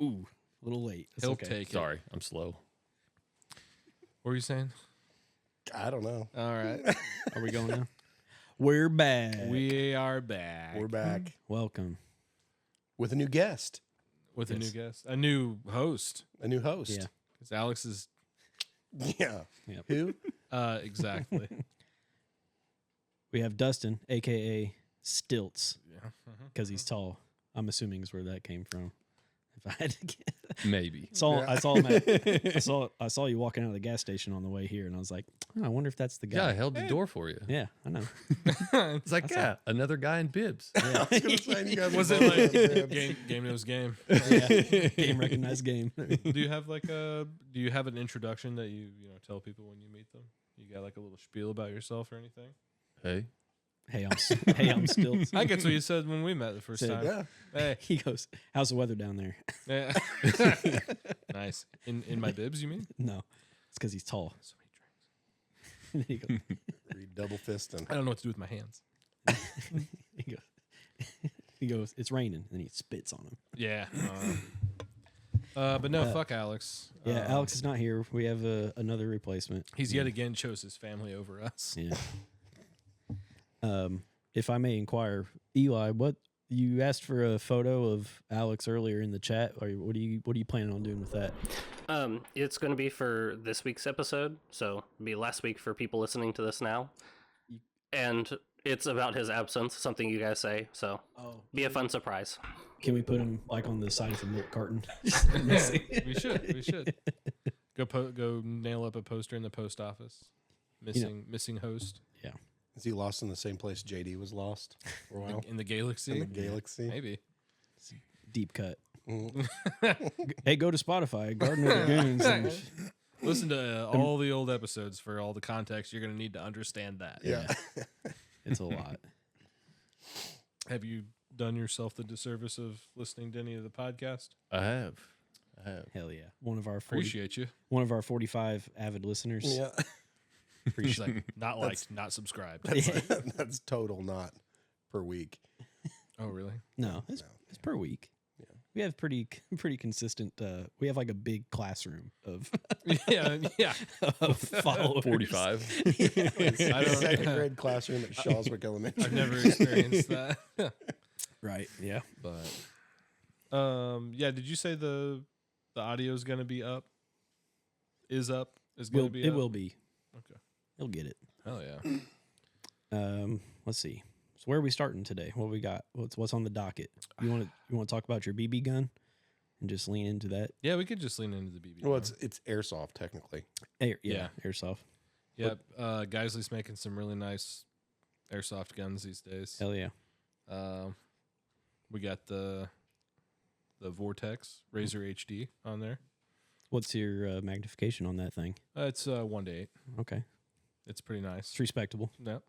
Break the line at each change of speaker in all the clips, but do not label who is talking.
Ooh, a little late. It's
He'll
okay.
take it.
Sorry, I'm slow.
What were you saying?
I don't know.
All right.
Are we going now? We're back.
We are back.
We're back
Welcome.
with a new guest,
with a new guest, a new host.
a new host.
Yeah.
Because Alex is
Yeah.
Yep.
Who?
exactly.
We have Dustin, a.k.a. Stilts,
Yeah.
because he's tall. I'm assuming is where that came from. If I had to get,
Maybe.
I saw him I saw you walking out of the gas station on the way here, and I was like, oh, I wonder if that's the
Yeah, I
guy.
held the door for you.
Yeah, I know.
It's like, yeah, another guy in bibs.
I was gonna say, you guys
Was
are
it
both
like
bibs.
game knows game?
Yeah. Game recognized game.
Do you have like do you have an introduction that you tell people when you meet them? You got like a little spiel about yourself or anything?
Hey,
Hey, I'm Stilts.
I guess what you said when we met the first
Said,
time.
Yeah.
Hey.
He goes, how's the weather down there?
Yeah. Nice. In my bibs, you mean?
No, it's because he's tall.
So many drinks.
And he goes,
Read double fisting.
I don't know what to do with my hands.
he goes, it's raining. And he spits on him.
Yeah. But no, fuck Alex.
Yeah, Alex is not here. We have another replacement.
He's yet again chose his family over us.
Yeah. If I may inquire, Eli, what you asked for a photo of Alex earlier in the chat, or what are you planning on doing with that?
It's going to be for this week's episode, so it'll be last week for people listening to this now. And it's about his absence, something you guys say, so be a fun surprise.
Can we put him like on the side of the milk carton?
We should. Go nail up a poster in the post office. Missing host
Yeah.
Is he lost in the same place JD was lost for a while?
in the Galaxy.
In the Galaxy?
Maybe.
Deep cut. Hey, go to Spotify, Garden of Lagoons. And
Listen to all the old episodes for all the context you're going to need to understand that.
Yeah.
it's a lot.
Have you done yourself the disservice of listening to any of the podcast?
I have.
Hell yeah. One of our
Appreciate you.
45 avid listeners.
Yeah.
He's like, not liked, not subscribed.
That's total not per week.
Oh, really?
No, it's per week. Yeah. We have pretty consistent. We have like a big classroom of
Yeah.
followers.
45.
I don't.
Second grade classroom at Shawswick Elementary.
I've never experienced that.
Right. Yeah.
But yeah, did you say the audio is going to be up? Is going to be
It
up?
will be.
Okay.
You'll get it.
Hell yeah.
Let's see. So where are we starting today? What we got? What's on the docket? You want to talk about your BB gun and just lean into that?
Yeah, we could just lean into the BB.
Well, it's airsoft technically.
Yeah. Airsoft.
Yep. Geisley's making some really nice airsoft guns these days.
Hell yeah.
We got the Vortex Razor HD on there.
What's your magnification on that thing?
It's 1:8.
Okay.
It's pretty nice.
It's respectable.
Yep.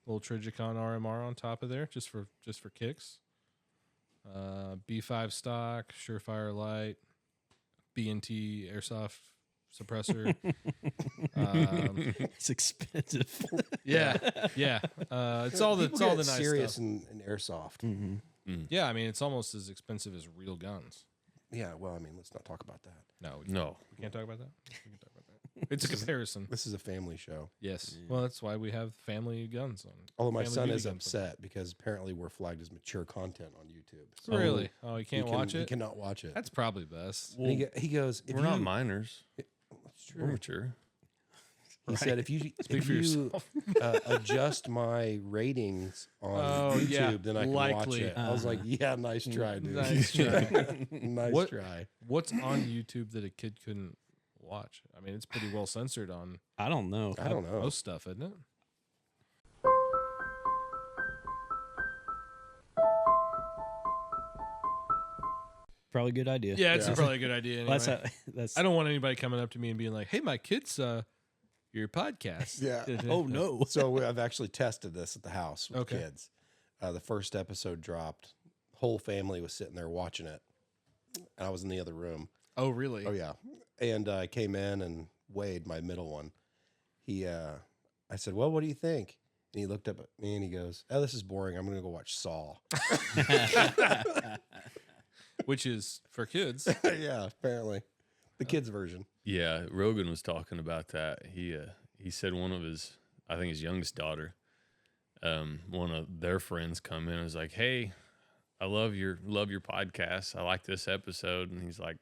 Little Trigicon RMR on top of there, just for kicks. B5 stock, Surefire light, B&T airsoft suppressor.
It's expensive.
Yeah. It's all the
People get
nice
serious
stuff.
in airsoft.
Mm-hmm.
Yeah, I mean it's almost as expensive as real guns.
Yeah, well, I mean, let's not talk about that.
No,
No.
we can't talk about that. We can talk about that. It's a comparison.
This is a family show.
Yes. Well, that's why we have family guns on.
Although my
family
son
BB
is
guns.
upset because apparently we're flagged as mature content on YouTube. So
Really? Oh, you can't watch
He
it?
cannot watch it.
That's probably best.
And he goes, if
We're
you,
not minors.
That's
We're
true.
mature.
He said, if you
for
adjust my ratings on
Oh,
YouTube,
yeah,
then I can
likely.
watch it. I was like, yeah, nice try, dude.
Nice try.
Nice try.
What's on YouTube that a kid couldn't watch? I mean, it's pretty well censored on
I don't know.
I don't know.
most stuff, isn't it?
Probably a good idea.
Yeah, it's probably a good idea. Anyway.
Well, that's.
I don't want anybody coming up to me and being like, "Hey, my kids, your podcast."
Yeah.
Oh no.
So I've actually tested this at the house with
Okay.
kids. The first episode dropped. Whole family was sitting there watching it. And I was in the other room.
Oh, really?
Oh yeah. And I came in and Wade, my middle one, I said, well, what do you think? And he looked up at me and he goes, oh, this is boring. I'm going to go watch Saw.
which is for kids.
Yeah, apparently. The kids version.
Yeah, Rogan was talking about that. He said one of his, I think his youngest daughter, one of their friends come in and was like, "Hey, I love your podcast. I like this episode." And he's like,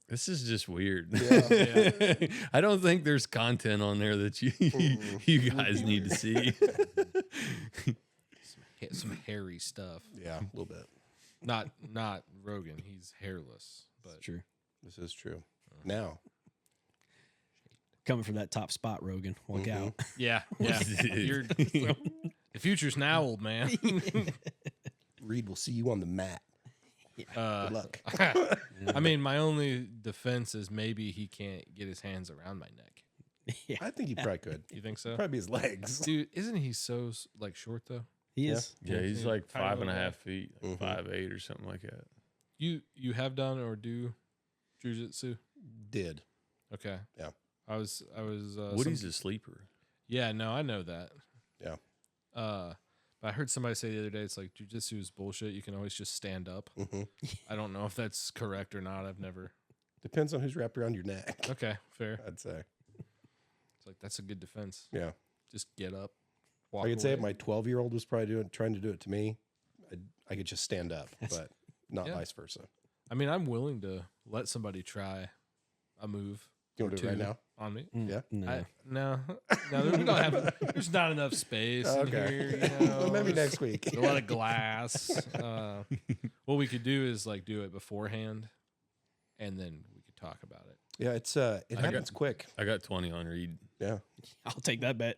"This is just weird.
Yeah.
I don't think there's content on there that you guys need to see."
Some hairy stuff.
Yeah, a little bit.
Not Rogan. He's hairless, but
True.
This is true. Now,
Coming from that top spot, Rogan. Look
Mhm.
out.
yeah. You're the future's now, old man.
Reed will see you on the mat. Good luck.
I mean, my only defense is maybe he can't get his hands around my neck.
Yeah.
I think he probably could.
You think so?
Probably his legs.
Dude, isn't he so like short though?
He
Yeah.
is.
Yeah, he's
Yeah,
like
tiny
5.5
little guy.
feet,
Mhm.
5'8" or something like that.
You have done or do jujitsu?
Did.
Okay.
Yeah.
I was.
Woody's a sleeper.
Yeah. No, I know that.
Yeah.
But I heard somebody say the other day, it's like jujitsu is bullshit. You can always just stand up.
hmm
I don't know if that's correct or not. I've never.
Depends on who's wrapped around your neck,
Okay, fair.
I'd say.
It's like that's a good defense.
Yeah.
Just get up. Walk
I could say if
away.
my 12-year-old was probably trying to do it to me, I could just stand up, but not
Yeah.
vice versa.
I mean, I'm willing to let somebody try a move.
You want
or
to do it right
two
now?
on me.
Yeah.
No.
No, we don't have. There's not enough space in here. You know,
Well, maybe next week.
a lot of glass. What we could do is like do it beforehand, and then we could talk about it.
Yeah, it happens quick.
I got 20 on Reed.
Yeah.
I'll take that bet.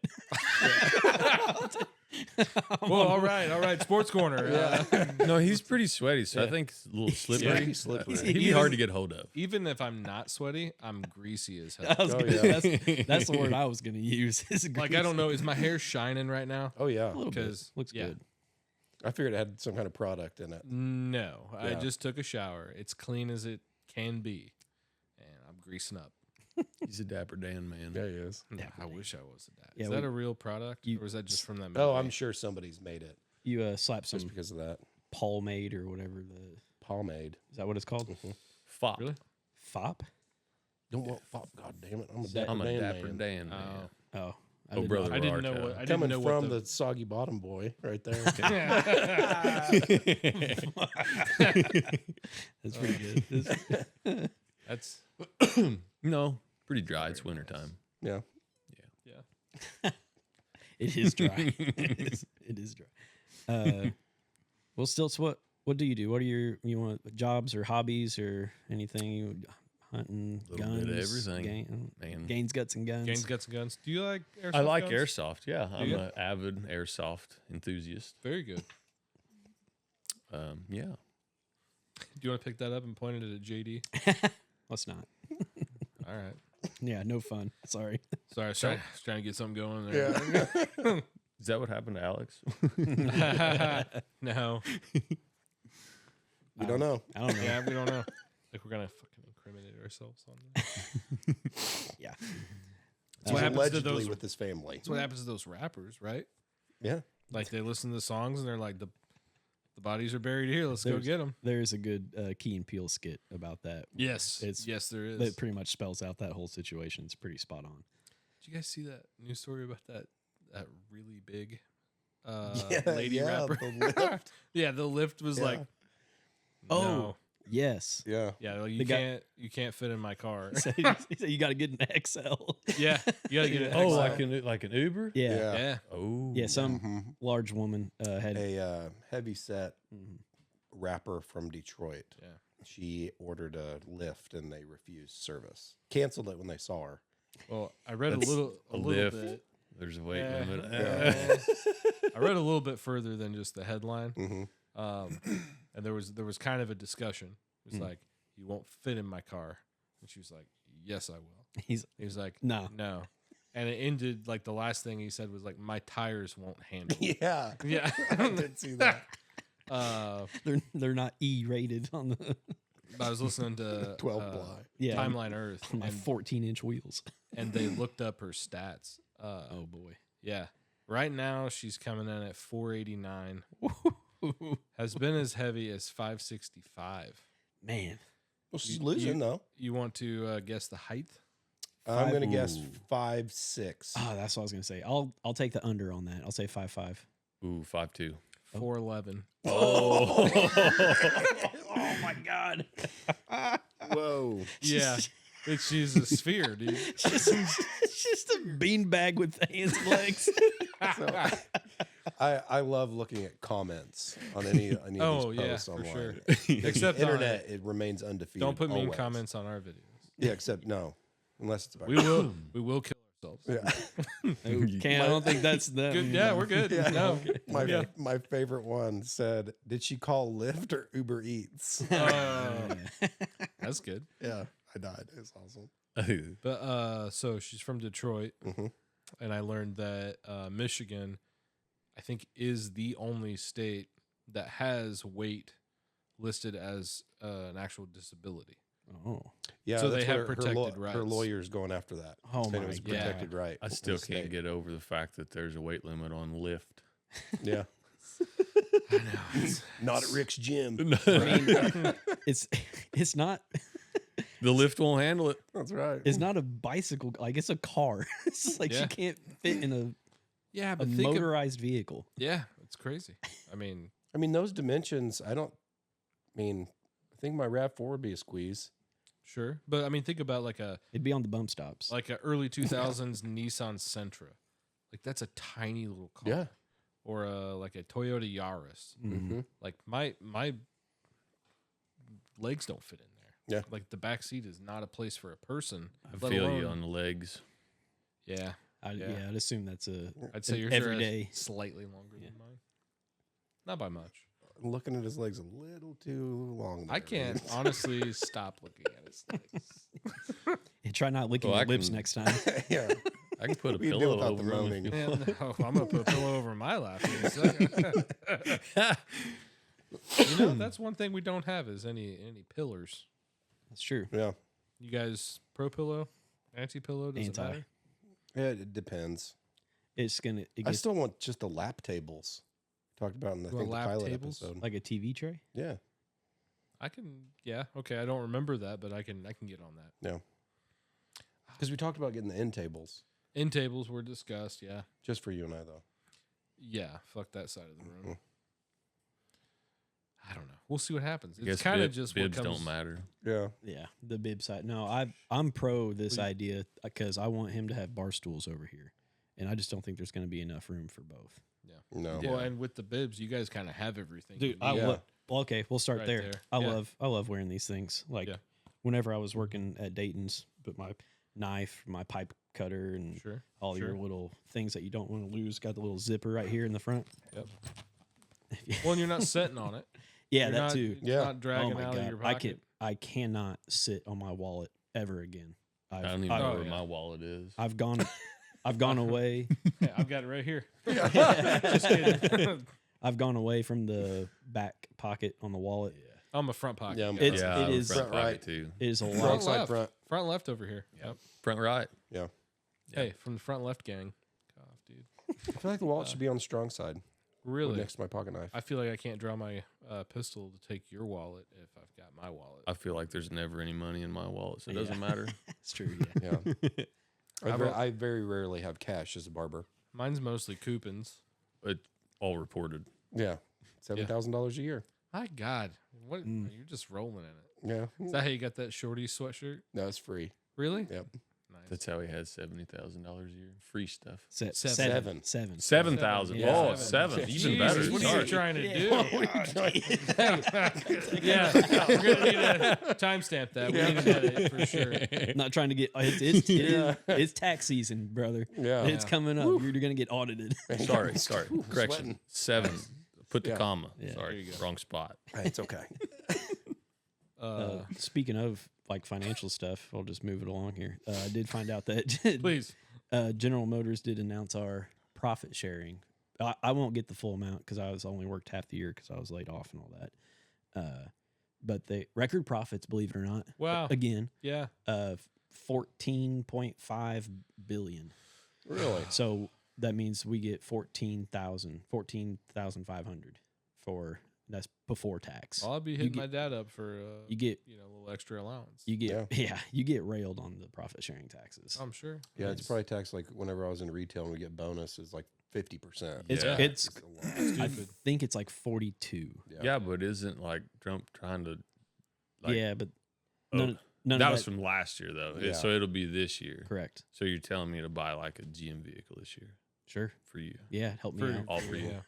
Well, all right. Sports corner.
No, he's pretty sweaty, so I think it's a little slippery.
he's slippery.
He'd be hard to get hold of.
Even if I'm not sweaty, I'm greasy as
I
hell.
was
Oh,
gonna,
yeah.
that's the word I was going to use. is
Like I don't know, is my hair shining right now?
Oh, yeah.
A little bit.
'Cause,
Looks
yeah.
good.
I figured it had some kind of product in it.
No, I
Yeah.
just took a shower. It's clean as it can be, and I'm greasing up.
He's a dapper Dan man.
Yeah, he is.
I wish I was that.
Yeah,
Is that a real product, or is that just from that movie?
Oh, I'm sure somebody's made it
You slap some
just because of that.
pomade or whatever.
Pomade.
Is that what it's called?
Fop.
Really?
Fop?
Don't want fop. God damn it. I'm a
Is that-
dapper
I'm a
Dan
dapper
man.
Dan man.
Oh.
Oh.
Oh,
did
brother.
not-
I didn't know
Rarta.
what. I didn't
Coming
know
from
what
the soggy bottom boy right there.
That's pretty good.
That's
No, pretty dry. It's wintertime.
Yeah.
yeah.
It is dry. it is dry. Well, still, so what do you do? What are you want jobs or hobbies or anything? You hunting,
Little
guns,
bit of everything, man.
Gains, guts, and guns.
Gains, guts, and guns. Do you like airsoft?
I like
guns?
airsoft. Yeah, I'm
you?
an avid airsoft enthusiast.
Very good.
Yeah.
Do you want to pick that up and point it at JD?
Let's not.
All right.
Yeah, no fun. Sorry.
Sorry, I was trying to get something going there.
Yeah.
Is that what happened to Alex?
No.
We don't know.
I don't know.
Yeah, we don't know. Like we're gonna fucking incriminate ourselves on that.
Yeah.
That's what happens to
Allegedly
those.
with his family.
That's what happens to those rappers, right?
Yeah.
Like they listen to the songs and they're like, the bodies are buried here. Let's go
There's-
get them.
There's a good Key and Peele skit about that.
Yes,
It's-
yes, there is.
That pretty much spells out that whole situation. It's pretty spot on.
Did you guys see that news story about that really big
Yeah,
lady
yeah,
rapper?
the Lyft.
Yeah, the lift was
Yeah.
like,
Oh.
no.
Yes.
Yeah.
Yeah, like
The
you can't fit in my car.
He said you got to get an XL.
Yeah, you gotta get it.
Oh,
XL.
like an Uber?
Yeah.
Yeah.
Yeah.
Oh.
Yeah, some
Mhm.
large woman had.
A heavy set
Mhm.
rapper from Detroit.
Yeah.
She ordered a Lyft and they refused service. Canceled it when they saw her.
Well, I read
That's
a little
lift.
bit.
There's a weight
Yeah.
limit.
Yeah. I read a little bit further than just the headline,
hmm
and there was kind of a discussion. It was
Mm.
like, "You won't fit in my car," and she was like, "Yes, I will."
He's
He was like,
no.
"No," and it ended like the last thing he said was like, "My tires won't handle." it."
Yeah.
Yeah,
I did see that.
They're not E rated on the
I was listening to
12 ply.
yeah
Timeline Earth,
on my 14-inch wheels.
and they looked up her stats.
Oh boy.
Yeah, right now she's coming in at 489. has been as heavy as 565.
Man,
Well, she's losing though.
You want to guess the height?
I'm gonna guess
Ooh.
5'6".
oh, that's what I was gonna say. I'll take the under on that. I'll say 5'5".
Ooh, 5'2".
411.
Oh.
Oh my god.
Whoa.
Yeah, she's a sphere, dude.
It's just a beanbag with hands and legs.
I love looking at comments on any of
Oh,
these
yeah,
posts
for
online.
sure.
The
Except on-
internet, it remains undefeated.
Don't put mean
always.
comments on our videos.
Yeah, except no, unless it's about
We will kill ourselves.
Yeah.
Okay, I don't think that's the.
Good. Yeah, we're good.
Yeah.
No.
My
Yeah.
my favorite one said, "Did she call Lyft or Uber Eats?"
That's good.
Yeah, I died. It was awesome.
But so she's from Detroit,
Mhm.
and I learned that Michigan, I think, is the only state that has weight listed as an actual disability.
Oh,
Yeah,
So they
that's
have
what
protected
her
rights.
lawyer's going after that.
Oh
saying
my
it was
God.
protected right.
I
in
still
the
can't
state.
get over the fact that there's a weight limit on Lyft.
Yeah,
I know.
not at Rick's gym.
it's not
The Lyft won't handle it.
That's right.
it's not a bicycle. Like it's a car. It's just like
Yeah.
she can't fit in
Yeah,
a
but think of,
motorized vehicle.
yeah, it's crazy. I mean,
I mean, those dimensions. I think my Rav4 would be a squeeze.
sure, but I mean, think about like a
It'd be on the bump stops.
early 2000s Nissan Sentra. Like that's a tiny little car.
Yeah.
Or like a Toyota Yaris.
Mhm.
Mm-hmm.
Like my legs don't fit in there.
Yeah.
Like the back seat is not a place for a person.
I
let
feel you
alone-
on the legs.
Yeah.
Yeah,
Yeah.
I'd assume that's
I'd say
an
yours
every
are
day.
slightly longer
Yeah.
than mine. Not by much.
I'm looking at his legs a little too long.
I
there,
can't
man.
honestly stop looking at his legs.
And try not licking
Well,
your
I
lips
can-
next time.
Yeah,
I can put a
We can do
pillow
without the
over 'em
moaning.
if you-
Man, no, I'm gonna put a pillow over my lap. In a second. You know, that's one thing we don't have is any pillars.
That's true.
yeah.
You guys pro pillow, anti pillow? Does
Anti.
it matter?
Yeah, it depends.
It's gonna it
I
gets
still want just the lap tables. Talked about in the, I
You
think,
want
the
lap
pilot
tables?
episode.
like a TV tray.
Yeah,
I can. Yeah. Okay. I don't remember that, but I can get on that.
because we talked about getting the end tables
End tables were discussed. Yeah.
just for you and I, though.
Yeah. Fuck that side of the room.
Mhm.
I don't know. We'll see what happens.
I
It's
guess
kind of
bib-
just
bibs
what comes.
don't matter.
Yeah,
Yeah, the bib side. No, I'm pro this
Well, you-
idea because I want him to have bar stools over here, and I just don't think there's going to be enough room for both.
no.
Well, and with the bibs, you guys kind of have everything.
Dude,
you
I
need.
Yeah.
well, okay, we'll start
Right
there.
there.
I
Yeah.
love wearing these things. Like
Yeah.
whenever I was working at Dayton's, put my knife, my pipe cutter, and
Sure.
all your
sure.
little things that you don't want to lose. Got the little zipper right here in the front.
Yep. Well, and you're not sitting on it.
Yeah,
You're
that
not,
too.
It's
Yeah.
not dragging out of your pocket.
I cannot sit on my wallet ever again.
I don't even
I've,
know
Oh,
where
yeah.
my wallet is.
I've gone away.
Yeah, I've got it right here.
Just
kidding.
I've gone away from the back pocket on the wallet.
I'm a front pocket.
Yeah,
guy.
It's-
yeah,
it
I'm
is-
front
Front right.
pocket too.
It is a
front
lot.
side,
left.
front.
Front left over here. Yep.
Front right.
Yeah.
Hey, from the front left gang. Cough, dude.
I feel like the wallet should be on the strong side,
Really?
next to my pocket knife.
I feel like I can't draw my pistol to take your wallet if I've got my wallet.
I feel like there's never any money in my wallet, so it
Yeah.
doesn't matter.
It's true. Yeah.
Yeah,
How about-
I very rarely have cash as a barber.
Mine's mostly coupons.
It all reported.
Yeah, $7,000 a year.
My God, what?
Mm.
You're just rolling in it.
Yeah,
Is that how you got that shorty sweatshirt?
no, it's free.
Really?
Yep.
Nice.
That's how he had $70,000 a year. Free stuff.
Seven.
Seven.
7,000.
Yeah.
Oh,
Seven.
seven. Even
Jesus,
better.
what are
Sorry.
you trying to do?
What are you trying-
Yeah, we're gonna need to timestamp that. We need to edit for sure.
Not trying to get it's tax season, brother.
Yeah.
It's coming up. You're gonna get audited.
Sorry. Correction.
sweating.
7. Put the
Yeah.
comma.
Yeah.
Sorry.
There you go.
Wrong spot.
Hey, it's okay.
Speaking of like financial stuff, I'll just move it along here. I did find out that
Please.
General Motors did announce our profit sharing. I won't get the full amount because I was only worked half the year because I was laid off and all that. But they record profits, believe it or not.
Wow.
Again,
Yeah.
14.5 billion.
Really?
So that means we get 14,500 for that's before tax.
I'll be hitting my dad up for
You get
a little extra allowance.
you get you get railed on the profit sharing taxes.
I'm sure.
Yeah, it's probably taxed like whenever I was in retail and we get bonus is like 50%.
It's
Yeah.
it's
a lot.
I
Stupid.
think it's like 42.
Yeah, but isn't like Trump trying to? Like,
Yeah, but
oh,
none
that
of
was from last year though,
Yeah.
so it'll be this year.
correct.
So you're telling me to buy like a GM vehicle this year
Sure.
for you?
Yeah, help me
For,
out.
All for you.
Yeah.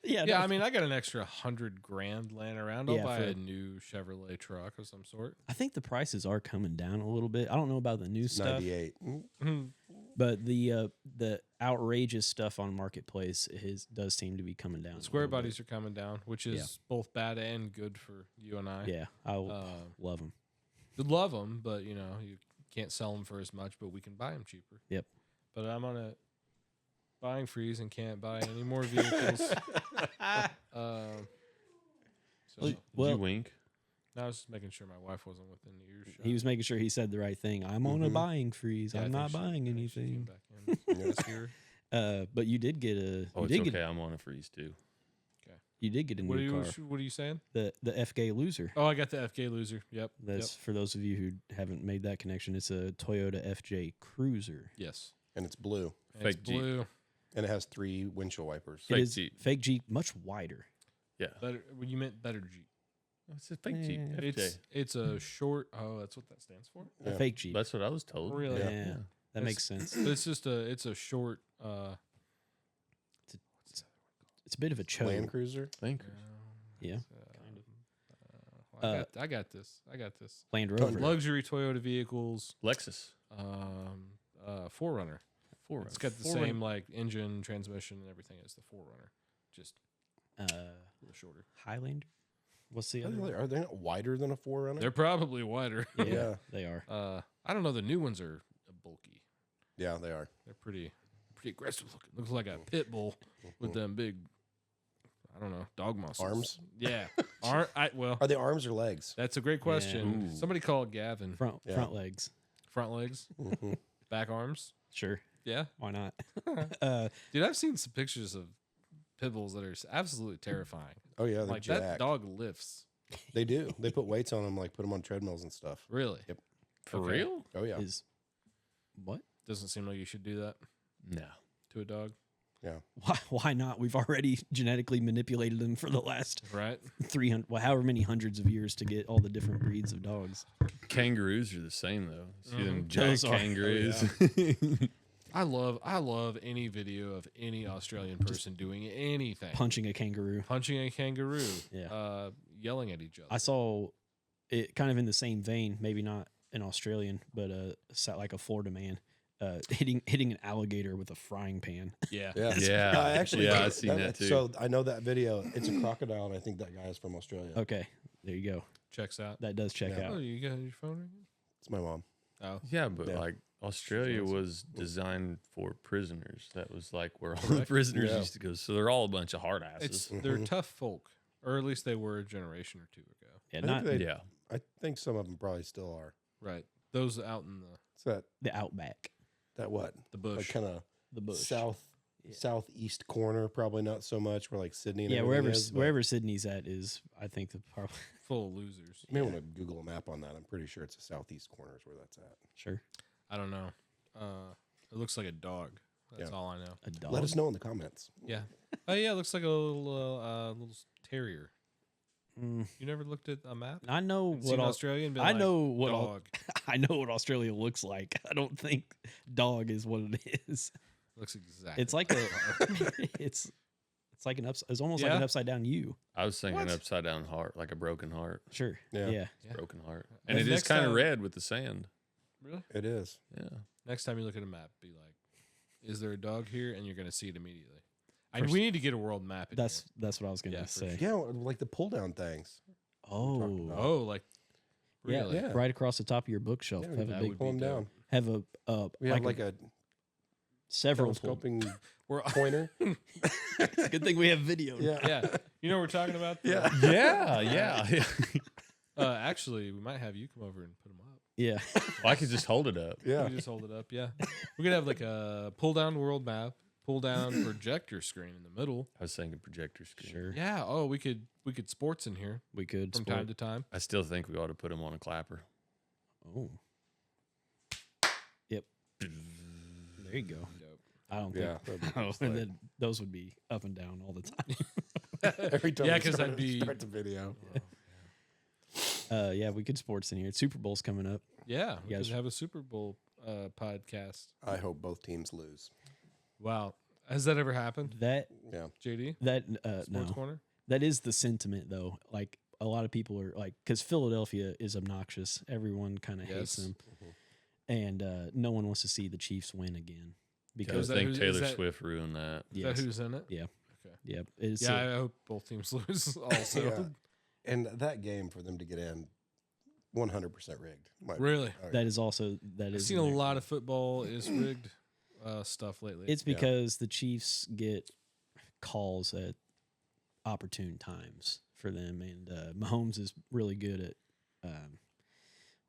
Yeah,
Yeah,
no,
I mean, I got an extra $100,000 laying around. I'll
Yeah,
buy
for-
a new Chevrolet truck of some sort.
I think the prices are coming down a little bit. I don't know about the new
It's
stuff,
98.
but the outrageous stuff on marketplace does seem to be coming down.
The
a
square
little bit.
bodies are coming down, which is both bad and good for you and I.
Yeah, I
Uh,
love them.
love them, but you can't sell them for as much, but we can buy them cheaper.
Yep.
But I'm on a buying freeze and can't buy any more vehicles. So
Did
Well-
you wink?
I was just making sure my wife wasn't within earshot.
He was making sure he said the right thing. I'm on a
Mhm.
buying freeze.
Yeah, I
I'm
think
not
she-
buying
I think she came
anything.
back in.
Yes.
Here.
But you did get a.
Oh,
you
it's
did
okay.
get.
I'm on a freeze too.
You did get a
What are
new
you?
car.
What are you saying?
The FK Loser.
Oh, I got the FK Loser. Yep.
That's for those of you who haven't made that connection. It's a Toyota FJ Cruiser.
Yes.
And it's blue.
And it's
Fake Jeep.
blue.
And it has 3 windshield wipers.
Fake
it is
Jeep.
fake Jeep, much wider.
Yeah,
Better. Well, you meant better Jeep.
it's a fake Jeep.
Yeah.
FJ.
It's a short. Oh, that's what that stands for.
A
Yeah.
fake Jeep.
That's what I was told.
Really?
Yeah. That makes sense.
It's just a. It's a short.
It's a bit of a choke.
Land Cruiser.
Thank you.
Yeah.
I got this. I got this.
Land Rover.
Luxury Toyota vehicles.
Lexus.
4Runner.
Forerunner.
It's got the
Forerunner.
same like engine, transmission, and everything as the 4Runner. Just
Uh,
a little shorter.
Highlander. What's the
Are
other?
they,
one?
are they not wider than a 4Runner?
They're probably wider.
Yeah,
Yeah.
they are.
I don't know. The new ones are bulky.
Yeah, they are.
They're pretty aggressive looking. Looks like a pit bull with them big. I don't know, dog muscles.
Arms?
Yeah. Well,
Are they arms or legs?
that's a great question.
Ooh.
Somebody call Gavin.
Front
Yeah.
front legs.
Front legs,
Mhm.
back arms.
Sure.
Yeah.
Why not?
Dude, I've seen some pictures of pit bulls that are absolutely terrifying.
Oh yeah, they're
Like that
jacked.
dog lifts.
They do. They put weights on them, like put them on treadmills and stuff.
Really?
Yep.
For
Okay.
real?
Oh yeah.
Is what?
Doesn't seem like you should do that
No.
to a dog,
Why not? We've already genetically manipulated them for the last
right?
300, well, however many hundreds of years to get all the different breeds of dogs.
Kangaroos are the same though. See them
Mhm.
jack
Those are-
kangaroos.
I love any video of any Australian person doing anything.
Punching a kangaroo.
Punching a kangaroo.
Yeah.
Yelling at each other.
I saw it kind of in the same vein, maybe not an Australian, but like a Florida man hitting an alligator with a frying pan.
Yeah.
Yeah.
Yeah.
I actually,
Yeah, I've seen that too.
So I know that video. It's a crocodile, and I think that guy is from Australia.
Okay, there you go.
Checks out.
That does check
Yeah.
Oh,
out.
you got your phone ringing?
It's my mom.
Oh.
Yeah, but
Yeah.
like Australia
Sounds-
was designed for prisoners. That was like where all the
Correct.
prisoners
Yeah.
used to go. So they're all a bunch of hard
It's
asses.
they're tough folk, or at least they were a generation or two ago.
Yeah,
I think
not
they-
Yeah.
I think some of them probably still are.
Right. Those out in
It's that
the outback,
what?
the
Like
bush.
kind of
the bush.
south southeast corner. Probably not so much. Where like Sydney. And
Yeah,
everything
wherever
is, but
wherever Sydney's at is, I think the probably
Full of losers.
You may want to Google a map on that. I'm pretty sure it's the southeast corner is where that's at.
sure
I don't know. It looks like a dog. That's
Yeah.
all I know.
a dog.
Let us know in the comments.
Yeah. Oh yeah, it looks like a little terrier.
Mm,
You never looked at a map?
I know
And
what
seen
Au-
Australia and been
I
like,
know what
dog.
I know what Australia looks like. I don't think dog is what it is.
Looks exactly.
It's like a it's like an it's almost like
Yeah?
an upside down U.
I was thinking
What?
upside down heart, like a broken heart.
Sure.
Yeah.
Yeah.
Yeah.
Broken heart. And
And
it is
next
kind of
time-
red with the sand.
Really?
It is.
Yeah.
Next time you look at a map, be like, "Is there a dog here?" And you're going to see it immediately.
First-
we need to get a world map. In
That's what I was gonna
Yeah, for
say.
Yeah, like the pull down things.
Oh.
here. Oh, like
Yeah,
really?
Yeah.
right across the top of your bookshelf.
Yeah,
have a
that
big
would
Pull
be
them
dope.
down.
have a
We have like a
several pull-
telescoping
We're
pointer.
It's a good thing we have video.
Yeah.
yeah. You know what we're talking about?
Yeah.
Yeah.
Actually, we might have you come over and put them up.
Yeah.
Well, I could just hold it up.
Yeah.
You just hold it up. Yeah. We could have like a pull down world map, pull down projector screen in the middle.
I was thinking projector screen.
Sure,
Yeah. Oh, we could sports in here
we could
from
sport.
time to time.
I still think we ought to put him on a clapper.
Oh, yep. There you go.
Dope.
I don't
Yeah,
think.
that'd be
Oh,
just
and
like-
then those would be up and down all the time.
Every time
Yeah,
we
'cause
start,
that'd be-
start the video.
Yeah, we could sports in here. Super Bowl's coming up.
Yeah, we
You guys-
could have a Super Bowl podcast.
I hope both teams lose.
Wow, has that ever happened,
That
Yeah.
JD?
Sports
Sports
no.
Corner.
That is the sentiment though. Like a lot of people are like, because Philadelphia is obnoxious. Everyone kind of hates
Yes.
them, and no one wants to see the Chiefs win again
Because
because
that
I think
who- is
Taylor
that-
Swift ruined that.
Is
yes,
that who's in it?
yep,
Yeah,
it's
I hope both teams lose. Also,
Yeah. And that game for them to get in, 100% rigged.
Really?
Oh, yeah.
that is also that
I've
is
seen
in
a
there.
lot of football is rigged stuff lately.
It's because the Chiefs get calls at opportune times for them, and Mahomes is really good at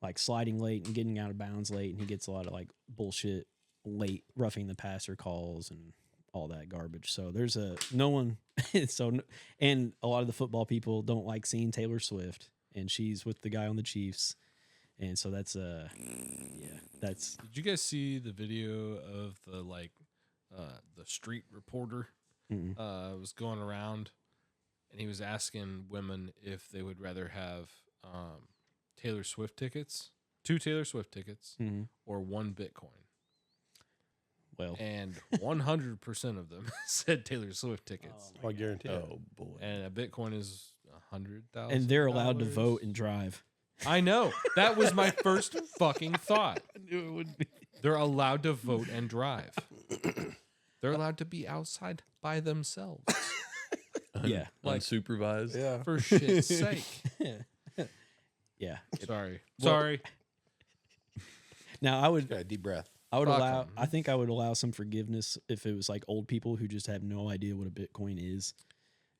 like sliding late and getting out of bounds late, and he gets a lot of like bullshit late roughing the passer calls and all that garbage. So there's no one. And a lot of the football people don't like seeing Taylor Swift, and she's with the guy on the Chiefs, and so that's that's
Did you guys see the video of the street reporter
mm-mm.
was going around, and he was asking women if they would rather have Taylor Swift tickets, 2 Taylor Swift tickets,
Mhm.
or 1 Bitcoin.
Well,
And 100% of them said Taylor Swift tickets.
I guarantee it.
Oh boy.
And a Bitcoin is $100,000.
and they're allowed to vote and drive.
I know. That was my first fucking thought.
I knew it would be.
They're allowed to vote and drive. They're allowed to be outside by themselves.
Yeah.
Like-
Unsupervised.
Yeah.
For shit's sake.
Yeah.
Sorry.
Well-
Sorry.
Now I would
Got a deep breath.
Fuck
allow
'em.
I think I would allow some forgiveness if it was like old people who just have no idea what a Bitcoin is.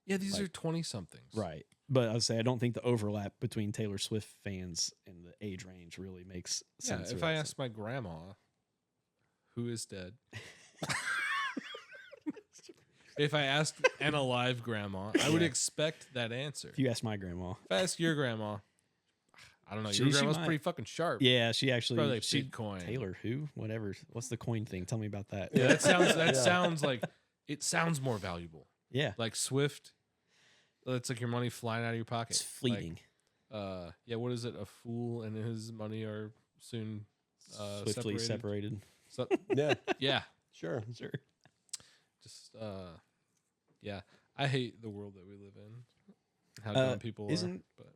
Yeah, these
Like-
are 20 somethings.
Right. But I would say I don't think the overlap between Taylor Swift fans and the age range really makes
Yeah,
sense.
if I asked my grandma who is dead, if I asked an alive grandma, I would expect that answer.
if you ask my grandma.
If I ask your grandma, I don't know.
She
Your grandma's
might.
pretty fucking sharp.
Yeah, she actually
Probably like
she
Bitcoin.
Taylor who? Whatever. What's the coin thing? Tell me about that.
Yeah, that
Yeah.
sounds like it sounds more valuable.
Yeah.
Like Swift, it's like your money flying out of your pocket.
It's fleeting.
Yeah, what is it? A fool and his money are soon
Swiftly
separated.
separated.
So,
Yeah.
yeah,
Sure.
Sure.
just yeah. I hate the world that we live in. How
Uh,
dumb people
isn't-
are. But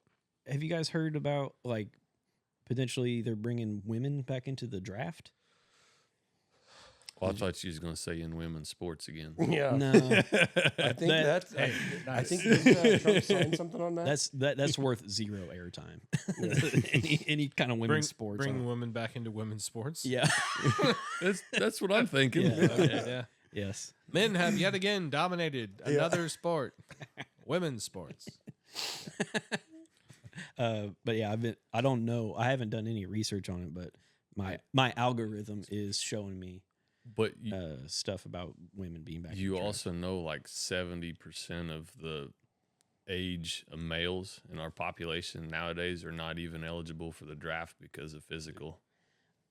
Have you guys heard about like potentially they're bringing women back into the draft?
Well, I thought you was going to say in women's sports again.
Yeah.
No.
I think
That-
that's.
Hey,
I think didn't, Trump signed something on that.
That's worth zero airtime. any kind of women's sports.
bring
on-
women back into women's sports.
Yeah.
That's what I'm thinking.
Yeah.
Okay, yeah.
Yes.
Men have yet again dominated another sport, women's sports.
But yeah, I don't know. I haven't done any research on it, but my algorithm is showing me
But you,
stuff about women being back. in
you
the draft.
also know like 70% of the age of males in our population nowadays are not even eligible for the draft because of physical.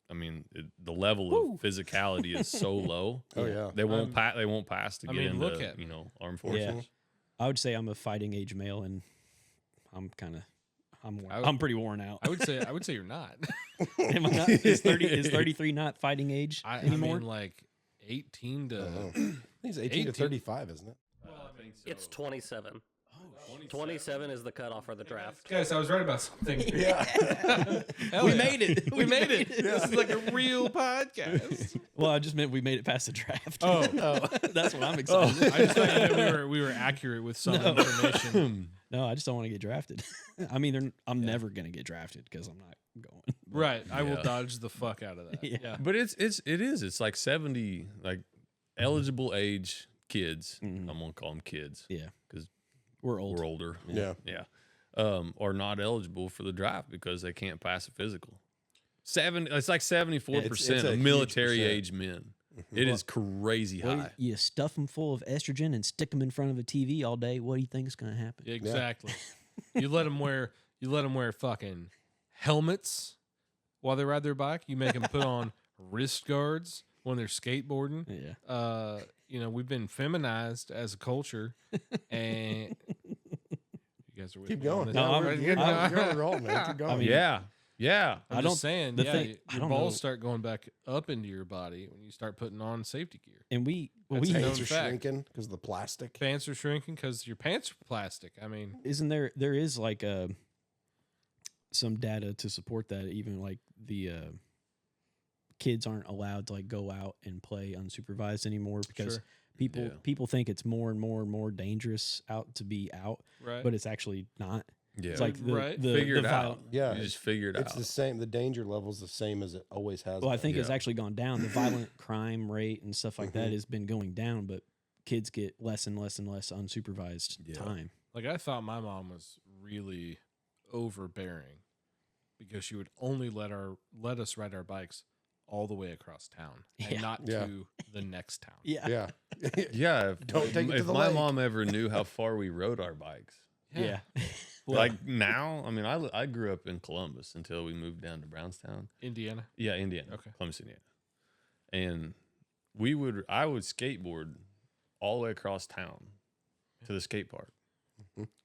I mean, the level of physicality is so low.
Oh yeah.
They won't they won't pass to
I
get
mean,
into
look at me.
armed forces.
Yeah. I would say I'm a fighting age male, and I'm
I would-
I'm pretty worn out.
I would say you're not.
Am I not? Is 33 not fighting age
I
anymore?
mean, like 18 to.
I think it's 18 to 35, isn't it?
I think so.
It's 27. 27 is the cutoff for the draft.
Guys, I was right about something.
Yeah.
Hell
We
yeah.
made it.
We made it. This is like a real podcast.
Well, I just meant we made it past the draft.
Oh.
That's what I'm excited.
I just thought you meant we were accurate with some
No.
information.
No, I just don't want to get drafted. I mean, I'm never gonna get drafted because I'm not going.
Right. I will
Yeah.
dodge the fuck out of that.
Yeah.
Yeah.
But it is. It's like 70 like eligible age kids.
Mhm.
I'm gonna call them kids
Yeah,
'Cause
we're old.
we're older.
Yeah.
Yeah. Are not eligible for the draft because they can't pass a physical. It's like 74%
a
of
huge
military
percent.
age men It is crazy
Well,
high.
you stuff them full of estrogen and stick them in front of a TV all day. What do you think is going to happen?
Exactly. You let them wear fucking helmets while they ride their bike. You make them put on wrist guards when they're skateboarding.
Yeah.
We've been feminized as a culture, and you guys are with
Keep
me on
going.
this.
No,
Yeah,
I'm-
you're on a roll, man. Keep going.
I mean,
Yeah.
I'm
I
just
don't-
saying,
the
yeah,
thing- I
your
don't
balls
know.
start going back up into your body when you start putting on safety gear.
And we
That's
we
known
Pants are
fact.
shrinking because of the plastic.
Pants are shrinking because your pants are plastic. I mean,
isn't there is like some data to support that. Even like the kids aren't allowed to like go out and play unsupervised anymore because
Sure.
people think it's more and more and more dangerous out to be out,
right?
but it's actually not.
Yeah.
It's like the,
Right.
the
figure
the
it
viol-
out.
Yeah,
You just figure it
It's
out.
the same. The danger level's the same as it always has.
Well, I
been.
think it's
Yeah.
actually gone down. The violent crime rate and stuff like that has been going down, but kids get less and less and less unsupervised
Yeah.
time.
Like I thought my mom was really overbearing because she would only let us ride our bikes all the way across town and
Yeah.
not
Yeah.
to the next town.
Yeah.
Yeah.
Yeah.
Don't take it to
if
the
my
lake.
mom ever knew how far we rode our bikes.
Yeah.
Like now, I mean, I grew up in Columbus until we moved down to Brownstown.
Indiana.
Yeah, Indiana.
Okay.
Columbus, Indiana. And I would skateboard all the way across town to the skate park.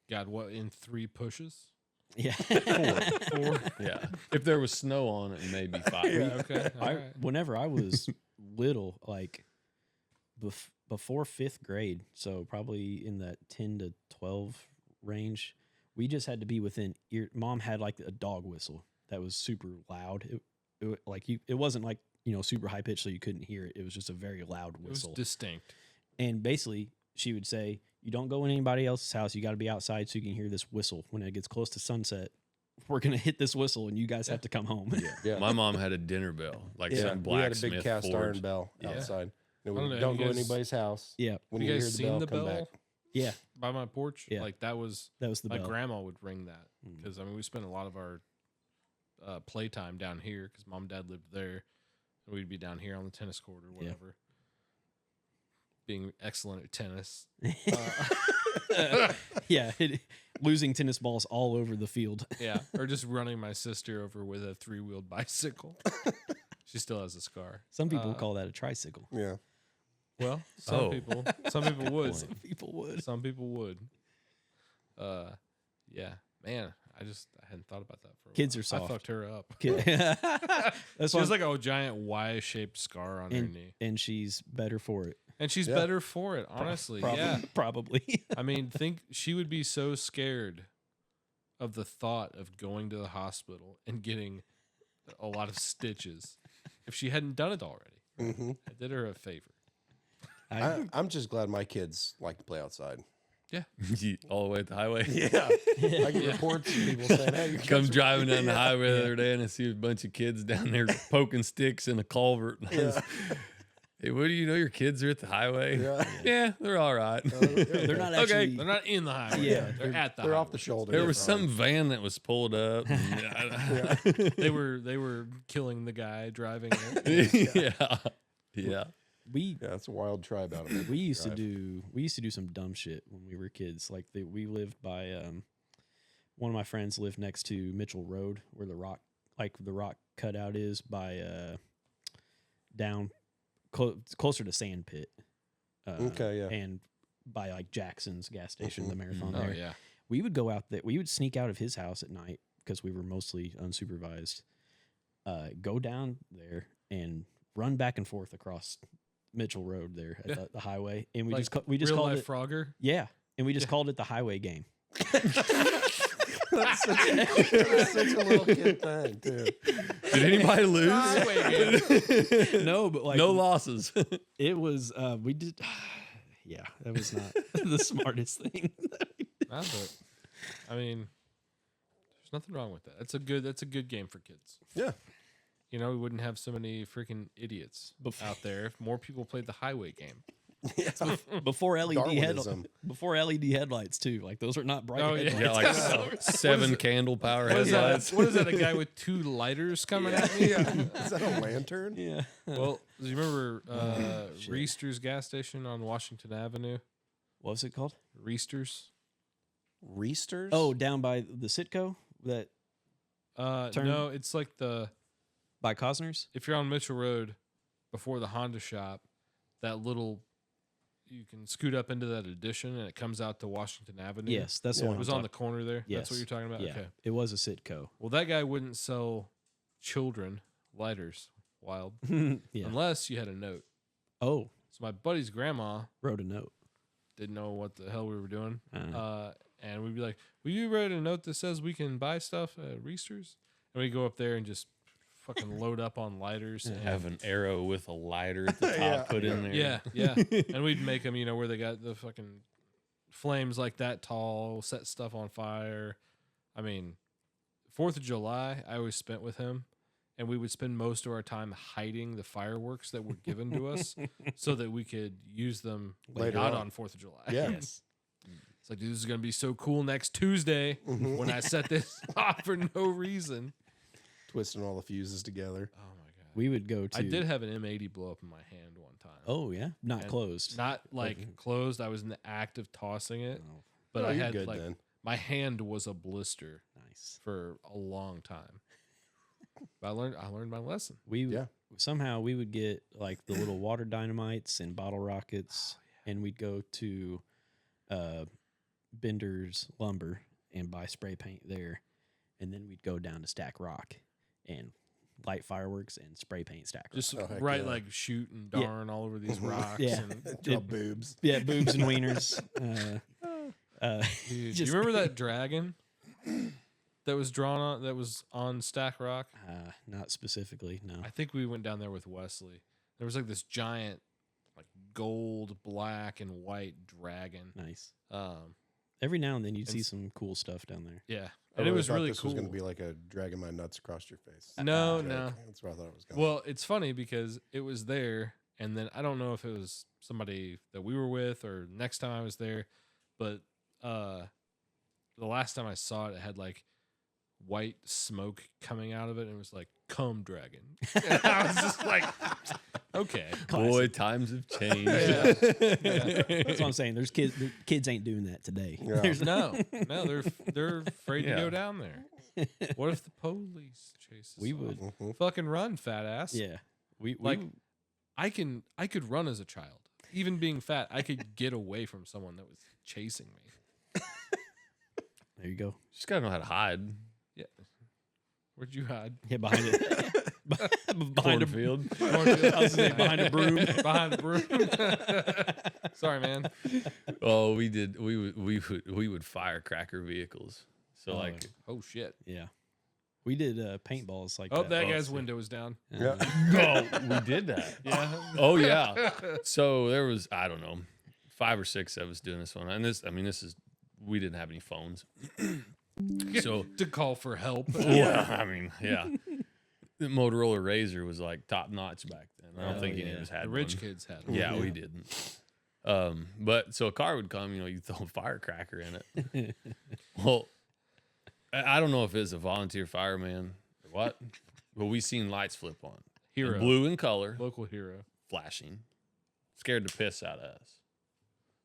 God, what in 3 pushes?
Yeah.
Four.
Yeah. If there was snow on it, maybe 5.
Okay. all right.
Whenever I was little, like before 5th grade, so probably in that 10 to 12 range, we just had to be within ear. Mom had like a dog whistle that was super loud. It wasn't like, super high pitched so you couldn't hear it. It was just a very loud
It was
whistle.
distinct.
And basically, she would say, "You don't go in anybody else's house. You got to be outside so you can hear this whistle. When it gets close to sunset, we're gonna hit this whistle, and you guys have to come home."
Yeah.
My mom had a dinner bell, like
Yeah,
some
we had a
blacksmith
big cast
forge.
iron bell
Yeah.
outside.
I don't know,
Don't
you
go in
guys-
anybody's house.
Yeah,
When
you
you,
guys
hear the
seen
bell,
the
come
bell
back.
yeah,
by my porch?
Yeah.
Like that was
that was the
my
bell.
grandma would ring that
Mm.
because we spent a lot of our playtime down here because mom and dad lived there, and we'd be down here on the tennis court or
Yeah.
whatever, being excellent at tennis.
Yeah, losing tennis balls all over the field.
Yeah, or just running my sister over with a 3-wheeled bicycle. She still has a scar.
Some people call that a tricycle.
Yeah.
Well,
Oh.
some people would.
Some people would.
Some people would. Yeah, man. I hadn't thought about that for a
Kids
while.
are soft.
I fucked her up.
That's
She
why,
has like a giant Y-shaped scar on her knee,
and she's better for it.
and she's
Yeah.
better for it. Honestly, yeah.
Probably.
I mean, think she would be so scared of the thought of going to the hospital and getting a lot of stitches if she hadn't done it already.
hmm
I did her a favor.
I'm just glad my kids like to play outside.
All the way at the highway.
Yeah. I get reports of people saying, "Hey, your
Come
kids are-"
driving down the
Yeah.
highway the other day and I see a bunch of kids down there poking sticks in a culvert. And I was,
Yeah.
hey, what do you know? Your kids are at the highway?
Yeah.
Yeah, they're all right.
They're not
Okay.
actually.
They're not in the highway.
Yeah,
they're at the.
They're off
highway.
the shoulder.
There
They're
was
fine.
some van that was pulled up. and-
They were killing the guy driving it.
yeah. Yeah.
We
Yeah, it's a wild tribe out of it.
we used to do some dumb shit when we were kids. Like we lived by one of my friends lived next to Mitchell Road, where the rock cutout is by down closer to Sand Pit.
Okay, yeah.
and by like Jackson's gas station,
Mhm.
the marathon
Oh
there.
yeah.
We would go out there. We would sneak out of his house at night because we were mostly unsupervised. Go down there and run back and forth across Mitchell Road there at
Yeah.
the highway, and we
Like
just
real
called
life
it
Frogger.
yeah, and we just called it the highway game.
That's such a little kid thing, too.
Did anybody lose?
No, but like
no losses.
it was. We did. Yeah, that was not the smartest thing.
Nah, but I mean, there's nothing wrong with that. That's a good game for kids.
Yeah.
You know, we wouldn't have so many freaking idiots out there if more people played the highway game.
before LED
Darwinism.
before LED headlights too. Like those are not bright
Oh, yeah.
headlights.
Yeah, like seven candle power
What is
headlights.
that? What is that? A guy with 2 lighters coming at me?
Is that a lantern?
Yeah.
Well, do you remember
Shit.
Reester's gas station on Washington Avenue?
What was it called?
Reester's.
Reesters?
Oh, down by the Sitco that Turn-
No, it's like
by Cosner's.
if you're on Mitchell Road before the Honda shop, that little you can scoot up into that addition and it comes out to Washington Avenue.
Yes, that's the
Yeah.
one.
It was
I'm
on the corner there. That's what
Yes.
you're talking about.
Yeah,
Okay.
it was a Sitco.
Well, that guy wouldn't sell children lighters. Wild.
Yeah.
Unless you had a note.
Oh,
So my buddy's grandma
wrote a note.
didn't know what the hell we were doing.
Uh,
And we'd be like, "Will you write a note that says we can buy stuff at Reester's?" And we go up there and just fucking load up on lighters. And
Have an arrow with a lighter at the top
Yeah.
put in there.
yeah, yeah. And we'd make them, where they got the fucking flames like that tall, set stuff on fire. I mean, 4th of July, I always spent with him, and we would spend most of our time hiding the fireworks that were given to us so that we could use them
Later
not
on.
on 4th of July.
Yeah.
yes.
It's like, dude, this is going to be so cool next Tuesday
Mhm.
when I set this off for no reason.
Twisting all the fuses together.
Oh, my God.
We would go to.
I did have an M80 blow up in my hand one time.
Oh yeah, not
And
closed.
Not like closed. I was in the act of tossing it,
Oh,
but
Oh,
I
you're
had
good
like
then.
my hand was a blister
nice.
for a long time. But I learned my lesson.
We
Yeah.
somehow we would get like the little water dynamites and bottle rockets, and we'd go to Bender's Lumber and buy spray paint there, and then we'd go down to Stack Rock and light fireworks and spray paint Stack Rock.
Just
Oh, heck
right
yeah.
like shoot and
Yeah.
darn all over these
Mhm.
rocks.
Yeah.
And,
Draw boobs.
yeah, boobs and wieners.
dude, do
Just-
you remember that dragon that was drawn on that was on Stack Rock?
Not specifically, no.
I think we went down there with Wesley. There was like this giant, like gold, black, and white dragon.
Nice.
Every
Every now and then you'd see
s-
some cool stuff down there.
Yeah,
I
and it was
thought
really
this
cool.
was going to be like a dragging my nuts across your face.
No,
joke.
no.
That's where I thought it was going.
Well, it's funny because it was there, and then I don't know if it was somebody that we were with or next time I was there, but the last time I saw it, it had like white smoke coming out of it, and it was like "Come Dragon." And I was just like, okay,
Boy, times have changed.
Yeah.
That's what I'm saying. There's kids. The kids ain't doing that today.
Yeah.
There's
no, they're afraid
Yeah.
to go down there. What if the police chase us?
We
off?
would.
Mhm.
Fucking run, fat ass.
Yeah. We
Like, I could run as a child. Even being fat, I could get away from someone that was chasing me.
there you go.
Just gotta know how to hide.
Yeah. Where'd you hide?
Yeah, behind it. behind a
Cornfield.
I was gonna say behind a broom.
Behind a broom. Sorry, man.
Oh, we did. We would firecracker vehicles. So
Oh,
like,
Oh shit.
Yeah. We did paintballs like
Oh,
that.
that
Oh,
guy's
sick.
window was down.
Yeah.
oh, we did that.
Yeah.
Oh yeah. So there was, I don't know, 5 or 6 of us doing this one, and this is we didn't have any phones. So
To call for help.
yeah, I mean, yeah. The Motorola Razr was like top notch back then. I don't
Oh,
think any
yeah.
of us had
The rich
one.
kids had 'em.
Yeah,
Yeah.
we didn't. But so a car would come, you throw a firecracker in it. Well, I don't know if it's a volunteer fireman or what, but we seen lights flip on. In
Hero.
blue in color,
Local hero.
flashing, scared the piss out of us.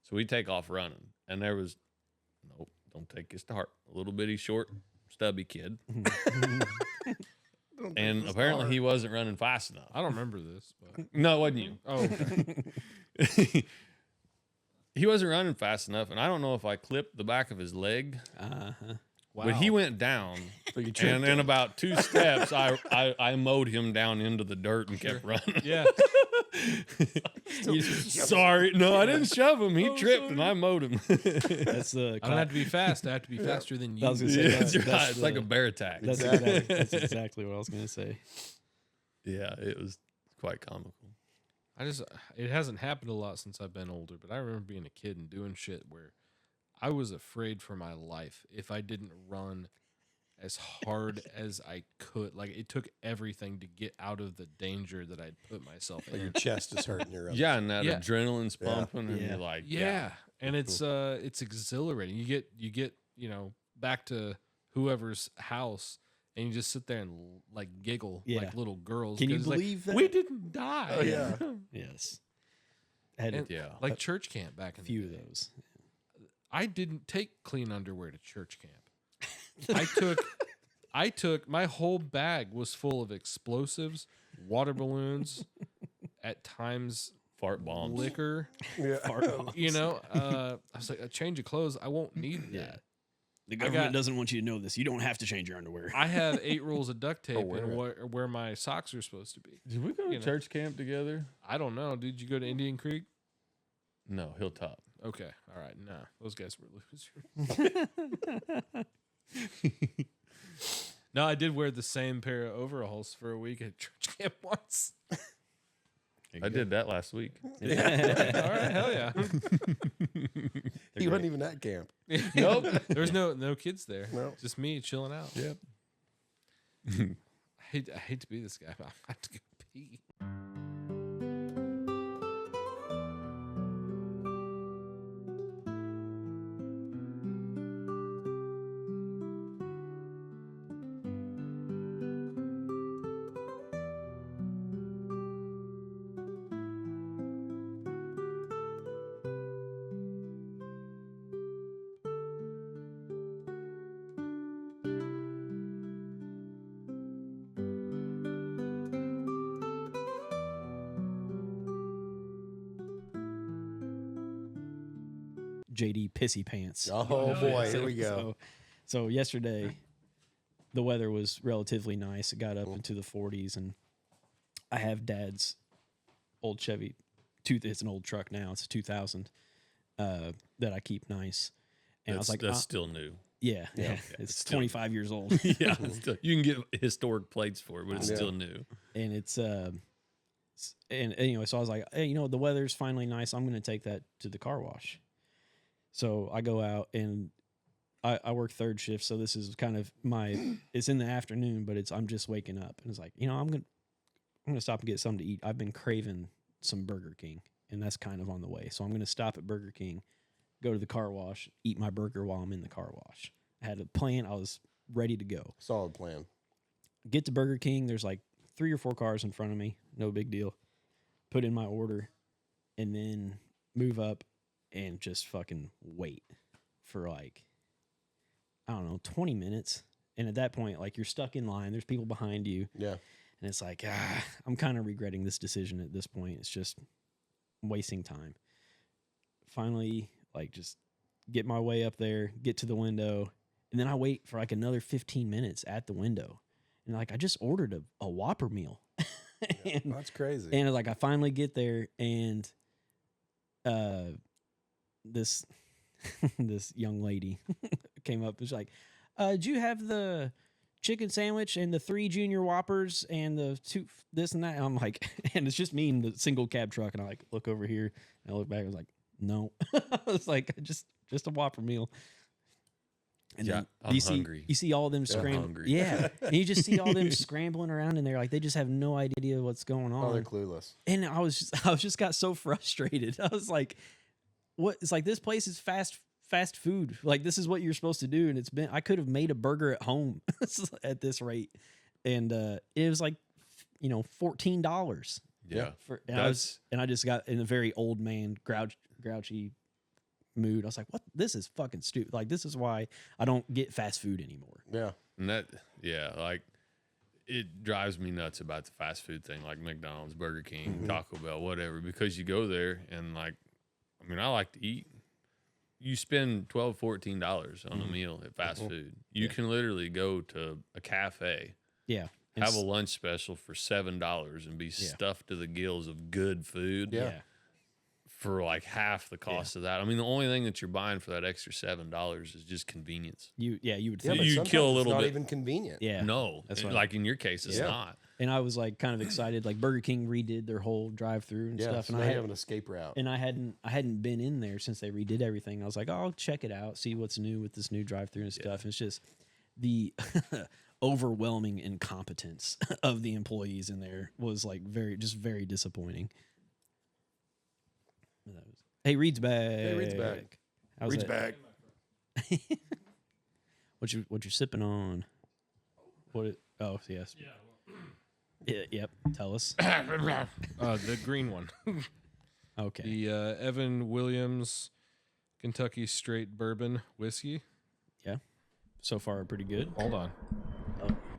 So we take off running, and there was, nope, don't take this to heart. A little bitty, short, stubby kid, and apparently he wasn't running fast enough.
I don't remember this, but
No, it wasn't you.
oh, okay.
He wasn't running fast enough, and I don't know if I clipped the back of his leg,
Uh-huh.
Wow.
but he went down.
So you
And
tripped
in
him.
about 2 steps, I mowed him down into the dirt and kept running.
Yeah.
Sorry, no, I didn't shove him. He tripped and I mowed him.
That's the.
I don't have to be fast. I have to be faster than you.
I was gonna say
Yeah,
that-
that's right.
that's
It's like
the-
a bear attack.
That's
Exactly.
exactly. That's exactly what I was gonna say.
Yeah, it was quite comical.
It hasn't happened a lot since I've been older, but I remember being a kid and doing shit where I was afraid for my life if I didn't run as hard as I could. Like it took everything to get out of the danger that I'd put myself
Like your
in.
chest is hurting. Your
Yeah, and that
Yeah.
adrenaline's
Yeah.
pumping, and
Yeah.
you're like,
Yeah. And it's exhilarating. You get, back to whoever's house and you just sit there and like giggle
Yeah.
like little girls.
Can you
'cause it's like,
believe that?
we didn't die?
Oh, yeah.
Yes. I had
And-
yeah.
Like church camp back in
a few
the
of
day.
those.
I didn't take clean underwear to church camp. I took my whole bag was full of explosives, water balloons, at times
Fart bombs.
liquor.
Yeah.
Fart bombs.
I was like, a change of clothes. I won't need
Yeah.
that.
The
I
government
got-
doesn't want you to know this. You don't have to change your underwear.
I had 8 rolls of duct tape
wear
and
it.
where my socks are supposed to be.
Did we go to
You know.
church camp together?
I don't know. Did you go to Indian Creek?
No, Hilltop.
Okay. All right. No, those guys were losers. No, I did wear the same pair of overalls for a week at church camp once.
I did that last week.
All right. Hell yeah.
He wasn't even at camp.
Nope. There was no kids there.
No.
Just me chilling out.
Yep.
I hate to be this guy, but I have to go pee.
JD pissy pants.
Oh boy, here we go.
So yesterday, the weather was relatively nice. It got up into the 40s, and I have Dad's old Chevy. It's an old truck now. It's a 2000 that I keep nice. And I was like,
that's still new.
yeah,
Yeah,
it's
still-
25 years old.
Yeah, you can get historic plates for it, but it's
Yeah.
still new.
And it's and anyway, so I was like, hey, the weather's finally nice. I'm going to take that to the car wash. So I go out and I work third shift, so this is kind of it's in the afternoon, but I'm just waking up, and it's like, I'm gonna stop and get something to eat. I've been craving some Burger King, and that's kind of on the way. So I'm gonna stop at Burger King, go to the car wash, eat my burger while I'm in the car wash. I had a plan. I was ready to go.
Solid plan.
Get to Burger King. There's like 3 or 4 cars in front of me. No big deal. Put in my order, and then move up and just fucking wait for like, I don't know, 20 minutes. And at that point, like, you're stuck in line. There's people behind you.
Yeah.
And it's like, I'm kind of regretting this decision at this point. It's just wasting time. Finally, like, just get my way up there, get to the window, and then I wait for like another 15 minutes at the window. And like, I just ordered a Whopper meal. and,
That's crazy.
and like, I finally get there, and this this young lady came up and was like, did you have the chicken sandwich and the 3 junior Whoppers and the 2 this and that? And I'm like, and it's just me in the single cab truck, and I like look over here and I look back, I was like, no. I was like, just a Whopper meal. And
Yeah,
then
I'm
you
hungry.
you see all them scrambling.
hungry.
Yeah. And you just see all them scrambling around in there. Like, they just have no idea what's going on.
Oh, they're clueless.
And I was just got so frustrated. I was like, what? It's like, this place is fast food. Like, this is what you're supposed to do. And I could have made a burger at home at this rate. And it was like, $14.
Yeah.
And I just got in a very old man grouchy mood. I was like, what? This is fucking stupid. Like, this is why I don't get fast food anymore.
Yeah.
And like it drives me nuts about the fast food thing, like McDonald's, Burger King, Taco Bell, whatever, because you go there and like, I mean, I like to eat. You spend $12, $14 on a meal at fast food. You can literally go to a cafe,
Yeah.
have a lunch special for $7 and be stuffed to the gills of good food.
Yeah.
For like half the cost of that. I mean, the only thing that you're buying for that extra $7 is just convenience.
You would
Yeah,
think.
but
You
sometimes
kill a
it's
little
not
bit.
even convenient.
Yeah.
No,
That's right.
like in your case, it's
Yeah.
not.
And I was like kind of excited. Like, Burger King redid their whole drive-through and
Yeah.
stuff,
So
and
now
I
you have an escape route.
hadn't been in there since they redid everything. I was like, oh, I'll check it out, see what's new with this new drive-through and stuff. And it's just the overwhelming incompetence of the employees in there was like very disappointing. Hey, Reed's back.
Hey, Reed's back.
How's
Reach
that?
back.
What you sipping on? Oh yes. Yeah, yep. Tell us.
The green one.
Okay.
The Evan Williams Kentucky Straight Bourbon Whiskey.
So far, pretty good.
Hold on.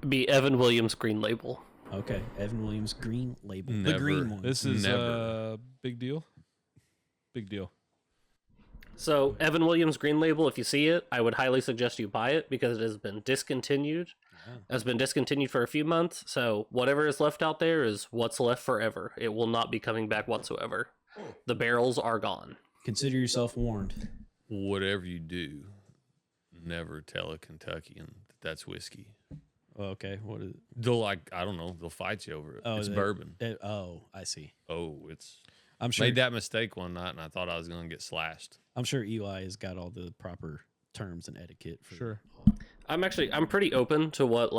Be Evan Williams Green Label.
Okay. Evan Williams Green Label. The
Never.
green one.
This is
Never.
big deal. Big deal.
So Evan Williams Green Label, if you see it, I would highly suggest you buy it because it has been discontinued. It has been discontinued for a few months, so whatever is left out there is what's left forever. It will not be coming back whatsoever. The barrels are gone.
Consider yourself warned.
Whatever you do, never tell a Kentuckian that that's whiskey.
Okay. What is it?
They'll I don't know. They'll fight you over it.
Oh,
it's
they-
bourbon.
I see.
Oh, it's.
I'm sure.
Made that mistake one night, and I thought I was going to get slashed.
I'm sure Eli has got all the proper terms and etiquette for.
Sure.
I'm pretty open to what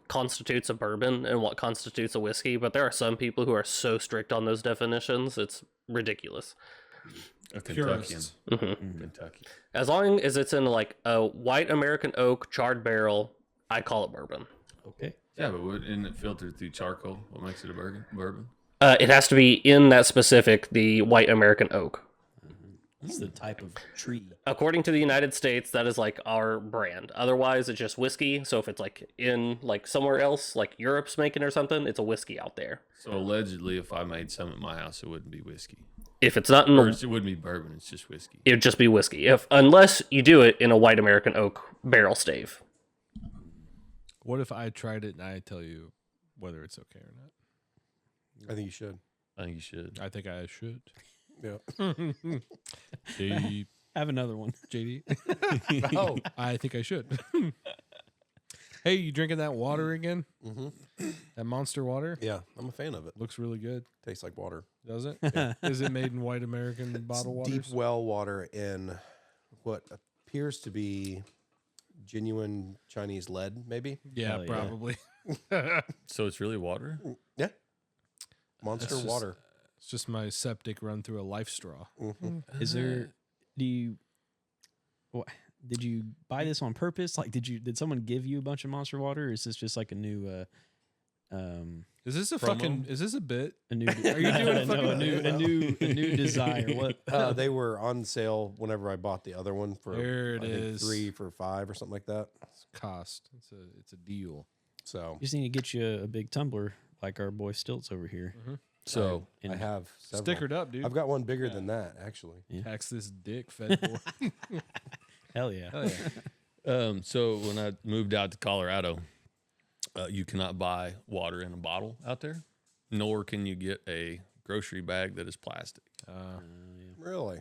constitutes a bourbon and what constitutes a whiskey, but there are some people who are so strict on those definitions, it's ridiculous.
A Kentuckian.
Purists.
Kentucky.
As long as it's in like a white American oak charred barrel, I call it bourbon.
Okay.
Yeah, but isn't it filtered through charcoal? What makes it a bourbon?
It has to be in that specific, the white American oak.
It's the type of tree.
According to the United States, that is like our brand. Otherwise, it's just whiskey. So if it's like in like somewhere else, like Europe's making or something, it's a whiskey out there.
So allegedly, if I made some at my house, it wouldn't be whiskey.
If it's not in
Or
the,
it wouldn't be bourbon. It's just whiskey.
it would just be whiskey. Unless you do it in a white American oak barrel stave.
What if I tried it and I tell you whether it's okay or not?
I think you should.
I think you should.
I think I should.
Yeah.
Deep,
Have another one.
JD.
Oh.
I think I should. Hey, you drinking that water again?
Mm-hmm.
That Monster water?
Yeah, I'm a fan of it.
Looks really good.
Tastes like water.
Does it? Is it made in white American bottled
It's deep
waters?
well water in what appears to be genuine Chinese lead, maybe.
Yeah,
Hell yeah.
probably.
So it's really water?
Yeah. Monster
That's just-
water.
It's just my septic run through a life straw.
Mm-hmm.
Is there? Do you? What? Did you buy this on purpose? Like, did someone give you a bunch of Monster Water? Or is this just like a new?
Is this a
Promo?
fucking? Is this a bit?
A new?
Are you doing a
no,
fucking-
a new desire? What?
They were on sale whenever I bought the other one for
There it
I think
is.
3 for $5 or something like that.
It's cost. It's a deal.
So
You just need to get you a big tumbler like our boy Stilts over here.
So
I have several.
Stickered up, dude.
I've got one bigger than that actually.
Tax this dick, fed boy.
Hell yeah.
Hell yeah.
So when I moved out to Colorado, you cannot buy water in a bottle out there, nor can you get a grocery bag that is plastic.
Really?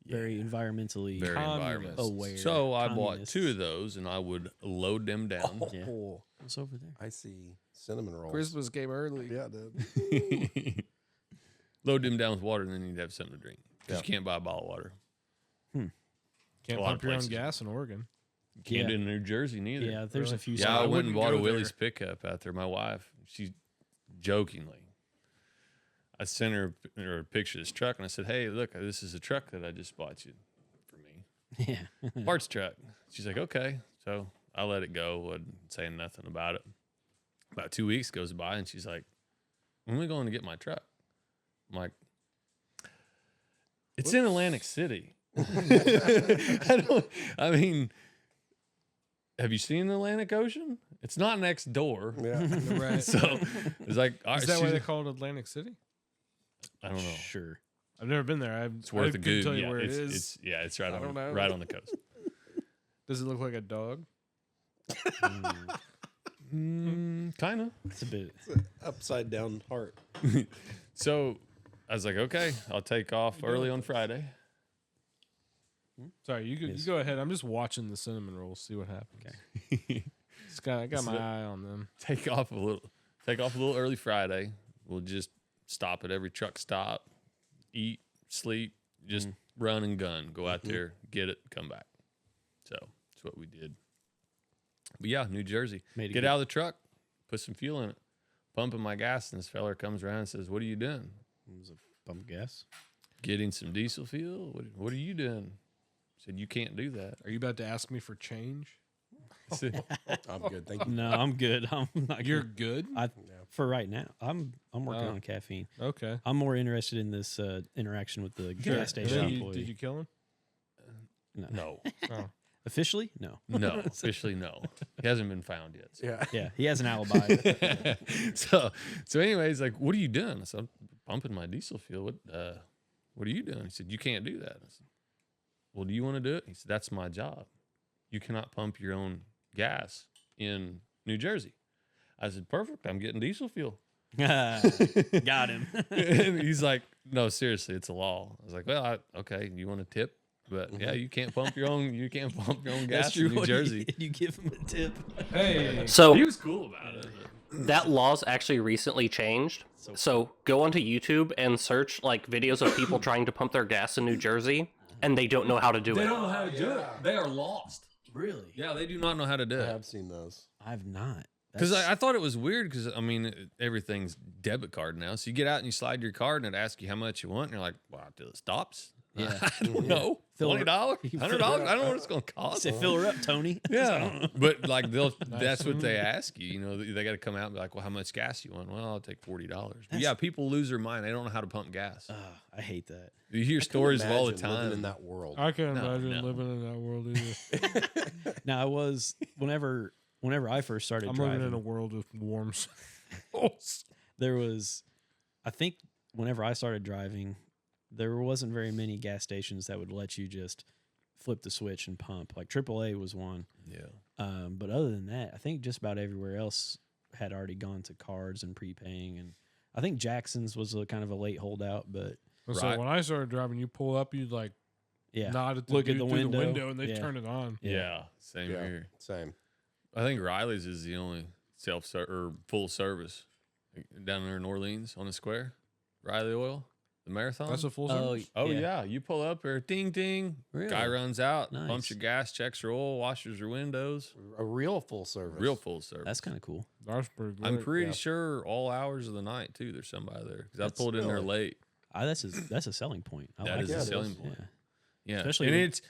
Very environmentally.
Very
Communist.
environmental.
Aware.
So I bought
Communists.
2 of those, and I would load them down.
Yeah.
Oh,
What's over there?
I see cinnamon rolls.
Christmas came early.
Yeah, dude.
Load them down with water, and then you'd have something to drink. 'Cause
Yeah.
you can't buy bottled water.
Can't
A lot
pump
of
your own
places.
gas in Oregon.
You can't
Yeah.
do it in New Jersey neither.
Yeah, there's a few.
Yeah, I
spots.
went and
wouldn't
bought a
go
Willie's
there.
pickup out there. My wife, she jokingly, I sent her a picture of this truck, and I said, "Hey, look, this is a truck that I just bought you for me,
Yeah.
parts truck." She's like, "Okay," so I let it go, wasn't saying nothing about it. About 2 weeks goes by, and she's like, "When are we going to get my truck?" I'm like, "It's in Atlantic City." I mean, have you seen the Atlantic Ocean? It's not next door.
Yeah.
Right.
So it's like, all right,
Is that why
she's-
they call it Atlantic City?
I don't know.
Sure.
I've never been there.
It's worth
I
a
couldn't
Google.
tell you
Yeah,
where it
it's,
is.
it's right
I don't know.
right on the coast.
Does it look like a dog?
Kind of.
It's a bit.
Upside down heart.
So I was like, okay, I'll take off early on Friday.
Sorry, you
Yes.
go ahead. I'm just watching the cinnamon rolls, see what happens.
Okay.
I got my
So-
eye on them.
Take off a little early Friday. We'll just stop at every truck stop, eat, sleep, just run and gun. Go out there, get it, come back. So that's what we did. But yeah, New Jersey.
Made a
Get
good-
out of the truck, put some fuel in it, pumping my gas, and this fella comes around and says, "What are you doing?"
It was a pump gas.
Getting some diesel fuel. What are you doing? I said, "You can't do that."
Are you about to ask me for change?
I said,
I'm good. Thank you.
No, I'm good. I'm not.
You're
good.
good.
For right now. I'm working
Oh.
on caffeine.
Okay.
I'm more interested in this interaction with the
Sure.
gas station
Did you,
employee.
did you kill him?
No.
"No,
Oh.
Officially? No.
no, officially no. He hasn't been found yet." So.
Yeah.
Yeah, he has an alibi.
so anyways, like, "What are you doing?" I said, "I'm pumping my diesel fuel." What are you doing? He said, "You can't do that." I said, "Well, do you want to do it?" He said, "That's my job. You cannot pump your own gas in New Jersey." I said, "Perfect. I'm getting diesel fuel."
Got him.
And he's like, "No, seriously, it's a law." I was like, "Well, okay. You want a tip?" But yeah, you can't pump your own. You can't pump your own gas in New
What
Jersey.
You give him a tip.
Hey.
So
He was cool about it.
that law's actually recently changed. So go onto YouTube and search like videos of people trying to pump their gas in New Jersey, and they don't know how to do it.
know how to do it. They are lost.
Really?
Yeah, they do not know how to do
I
it.
have seen those.
I've not.
Because
That's-
I thought it was weird because, I mean, everything's debit card now. So you get out and you slide your card and it asks you how much you want. And you're like, wow, till it stops?
Yeah.
I don't know.
Fill
$20?
her-
$100? I don't know what it's going to
I
cost.
said, fill her up, Tony.
Yeah. But like, that's what they ask you. You know, they got to come out and be like, well, how much gas you want? Well, I'll take $40. But yeah, people lose their mind. They don't know how to pump gas.
I hate that.
You hear
I couldn't
stories of all the
imagine living
time.
in that world.
I can't
No,
imagine
no.
living in that world either.
Now, I was, whenever I first started
I'm
driving,
living in a world of warm souls.
there was, I think whenever I started driving, there wasn't very many gas stations that would let you just flip the switch and pump. Like AAA was one.
Yeah.
But other than that, I think just about everywhere else had already gone to cards and prepaying. And I think Jackson's was a kind of a late holdout, but
So
Right.
when I started driving, you pull up, you'd like
yeah.
nod at the
Look at
dude
the
through
window.
and they
Yeah.
turn it on.
Yeah. Same
Yeah.
here.
Same.
I think Riley's is the only or full service down there in Orleans on the square. Riley Oil, the marathon.
That's a full
Oh,
service.
Oh yeah. You pull up there, ding ding.
Really?
Guy runs out,
Nice.
pumps your gas, checks your oil, washes your windows.
A real full service.
Real full service.
That's kind of cool.
That's pretty good.
I'm pretty
yeah.
sure all hours of the night too. There's somebody there because I
That's
pulled in there
really-
late.
That's a selling point. I
That
like
is
Yeah,
a
it
selling
is.
point.
Yeah.
Yeah,
Especially
and
when-
it's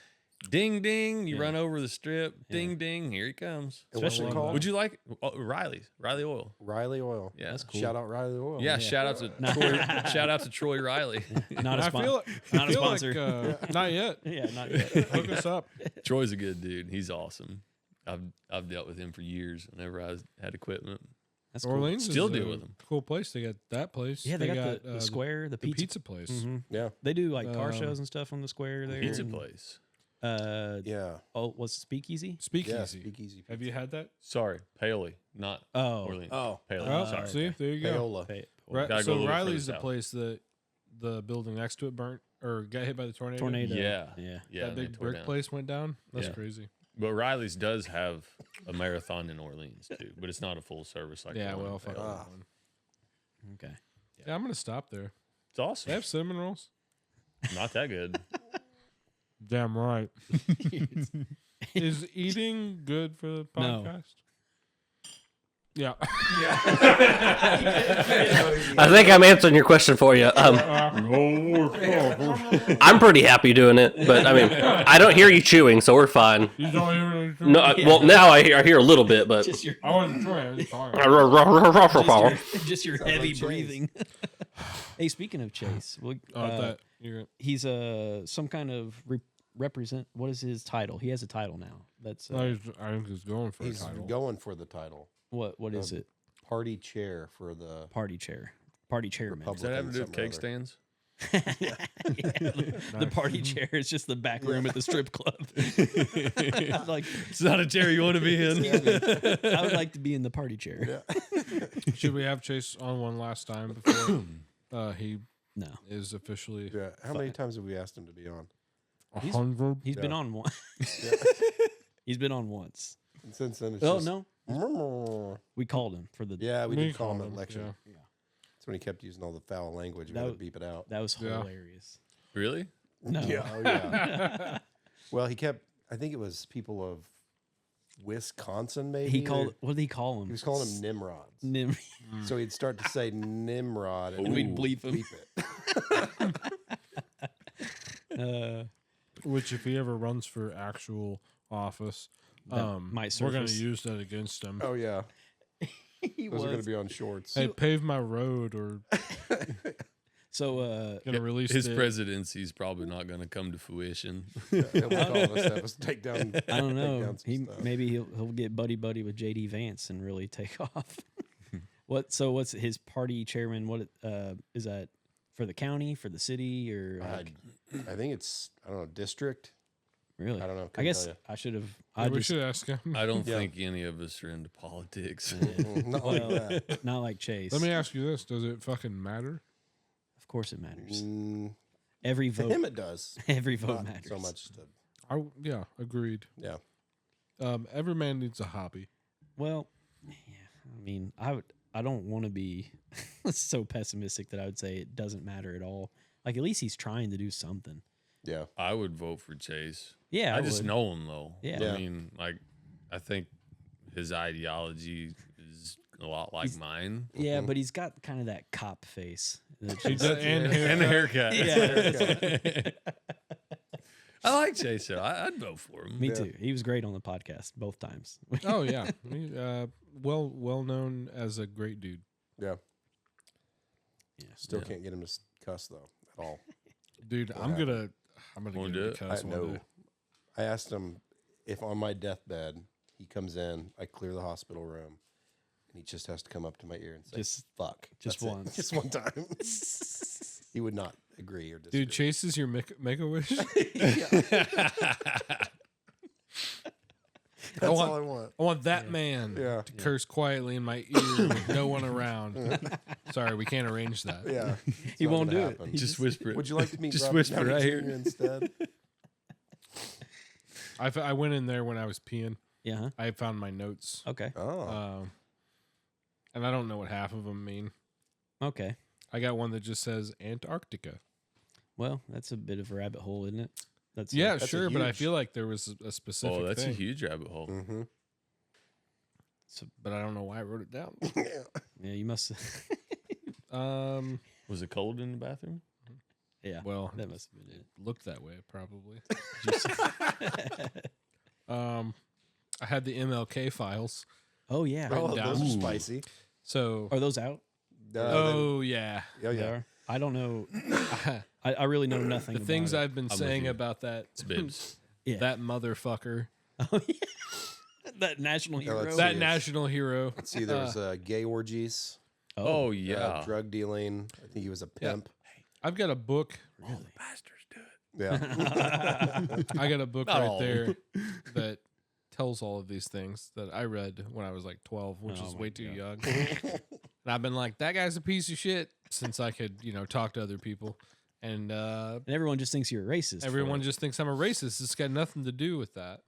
ding ding. You
Yeah.
run over the strip,
Yeah.
ding ding. Here he comes.
And what's it
Especially-
called?
Would you like Riley Oil?
Riley Oil.
Yeah,
That's cool.
Shout out Riley Oil.
Yeah, shout out to Troy. Shout out to Troy Riley.
Not a
I
sponsor.
feel,
Not a
I feel
sponsor.
like not yet.
Yeah, not yet.
Hook us up.
Troy's a good dude. He's awesome. I've dealt with him for years. Whenever I had equipment,
That's cool.
Orleans
Still
is
deal
a
with 'em.
Cool place. They got that place.
Yeah, they got the square, the
the
pizza.
pizza place.
Mhm.
Yeah.
They do like car
Um,
shows and stuff on the square there.
pizza
and,
place.
Yeah.
Oh, was it Speakeasy?
Speakeasy.
Yeah. Speakeasy.
Have you had that?
Sorry, Paley, not
Oh,
Orleans.
Oh.
Paley.
Oh,
sorry.
see, there you go.
Paola.
Right.
Gotta go a
So
little
Riley's
further
the
south.
place that the building next to it burnt or got hit by the tornado.
Tornado.
Yeah.
Yeah.
Yeah,
That
and they
big
tore
brick
down.
place went down. That's
Yeah.
crazy.
But Riley's does have a marathon in Orleans too, but it's not a full service like
Yeah,
the one in
well, fuck
Paola.
that one.
Okay.
Yeah, I'm gonna stop there.
It's
They
awesome.
have cinnamon rolls.
Not that good.
Damn right. Is eating good for the
No.
podcast? Yeah.
I think I'm answering your question for you. I'm pretty happy doing it, but I mean, I don't hear you chewing, so we're fine.
You don't even.
No, well, now I hear a little bit, but
Just your,
I wasn't trying. I was talking.
just your heavy breathing. Hey, speaking of Chase, well,
Oh, that you're
he's some kind of represent. What is his title? He has a title now. That's
I think he's going for
He's
a title.
going for the title.
what is it?
Party chair for the
Party chairman.
Does that have to do with cake stands?
The party chair is just the back room at the strip club. Like,
It's not a chair you want to be in.
I would like to be in the party chair.
Should we have Chase on one last time before he
No,
is officially
Yeah. How many times have we asked him to be on?
100?
he's been
Yeah.
on one. He's been on once.
And since then, it's
Oh
just,
no, we called him for the.
Yeah, we
Me
did call him
called
at
him,
lecture.
yeah.
That's when he kept using all the foul language. We
That
had to
was-
beep it out.
That was
Yeah.
hilarious.
Really?
No.
Yeah. Oh, yeah. Well, he kept. I think it was people of Wisconsin, maybe.
What did he call him?
He was calling them Nimrods.
Nim.
So he'd start to say Nimrod, and
We'd bleep him.
it.
Which, if he ever runs for actual office,
might
we're going to
surface.
use that against him.
Oh yeah,
He
those are going
was.
to be on shorts.
Hey, pave my road, or
So
going to release
His
it.
presidency's probably not going to come to fruition.
He'll call us, have us take down.
I don't know.
Take down some stuff.
Maybe he'll get buddy with JD Vance and really take off. What's his party chairman? What is that for the county, for the city, or like,
I think it's district.
really?
I don't know.
I
couldn't
guess
tell
I should have.
Yeah, we should ask him.
I don't
Yeah.
think any of us are into politics.
you. Not like
Well,
that.
not like Chase.
Let me ask you this: does it fucking matter?
Of course, it matters.
Mm,
Every
to
vote.
him, it does.
Every vote
Not
matters.
so much. To,
Yeah, agreed.
yeah.
Every man needs a hobby.
Well, yeah. I mean, I don't want to be so pessimistic that I would say it doesn't matter at all. Like, at least he's trying to do something.
Yeah.
I would vote for Chase.
Yeah,
I just
would.
know him though.
Yeah.
Yeah.
I mean, like, I think his ideology is a lot like mine.
Yeah, but he's got kind of that cop face. That's
He
just-
does- and
And a haircut.
Yeah.
Oh,
I like Chase. So I'd vote for him.
Me
Yeah.
too. He was great on the podcast both times.
Oh yeah, well known as a great dude.
Yeah.
Yeah.
Still
Yeah.
can't get him to cuss though at all.
Dude,
What
I'm
happened?
gonna
Won't
get
do
him
it?
to cuss
I
one
know.
day.
I asked him if on my deathbed he comes in, I clear the hospital room, and he just has to come up to my ear and say,
Just-
"Fuck,"
just
That's it.
once.
just one time. He would not agree or disagree.
Dude, Chase is your make a wish.
That's
want-
all I want.
I want that man
Yeah.
to curse quietly in my ear with no one around. Sorry, we can't arrange that.
Yeah. It's
He
not
won't
gonna
do it.
happen.
He
Just whisper it.
Would you like to meet
Just
Robert
whisper
Downey
right
Jr.
here.
instead?
I went in there when I was peeing.
Yeah. Huh?
I found my notes,
Okay.
Oh.
and I don't know what half of them mean.
Okay.
I got one that just says Antarctica.
Well, that's a bit of a rabbit hole, isn't it? That's
Yeah,
that's a
sure, but I
huge-
feel like there was a specific
Oh, that's
thing,
a huge rabbit hole.
Mm-hmm.
but I don't know why I wrote it down.
Yeah, you must.
Was it cold in the bathroom?
Yeah.
Well,
That must have been
it
it.
looked that way probably. I had the MLK files.
Oh yeah.
Right.
Oh, those are
down.
spicy.
So,
Are those out?
oh yeah,
Oh,
They
yeah.
are? I don't know. I really know nothing.
the
about
things
it.
I've been
I'm with
saying
you.
about that
It's bibs.
Yeah.
that motherfucker,
Oh yeah. That national hero.
let's
that
see.
national hero.
Let's see, there was gay orgies,
Oh, yeah.
drug dealing. I think he was a
Yeah.
pimp.
I've got a book.
Really?
Bastards do it.
Yeah.
I got a book
Not
right
all.
there that tells all of these things that I read when I was like 12, which
Oh
is
my
way too
God.
young. And I've been like, that guy's a piece of shit since I could, talk to other people. And
And everyone just thinks you're a racist. for
everyone
it.
just thinks I'm a racist. It's got nothing to do with that.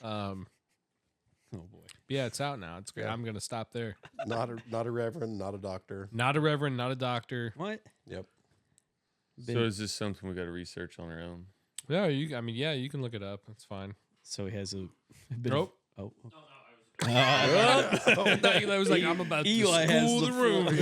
Oh boy.
Yeah, it's out now. It's great.
Yeah.
I'm going to stop there.
not a reverend, not a doctor.
Not a reverend, not a doctor.
What?
Yep.
So is this something we got to research on our own?
Yeah, you can look it up. It's fine.
So he has a bit
Nope.
of. Oh.
I thought that was like, I'm about to
Eli has
school
the
the room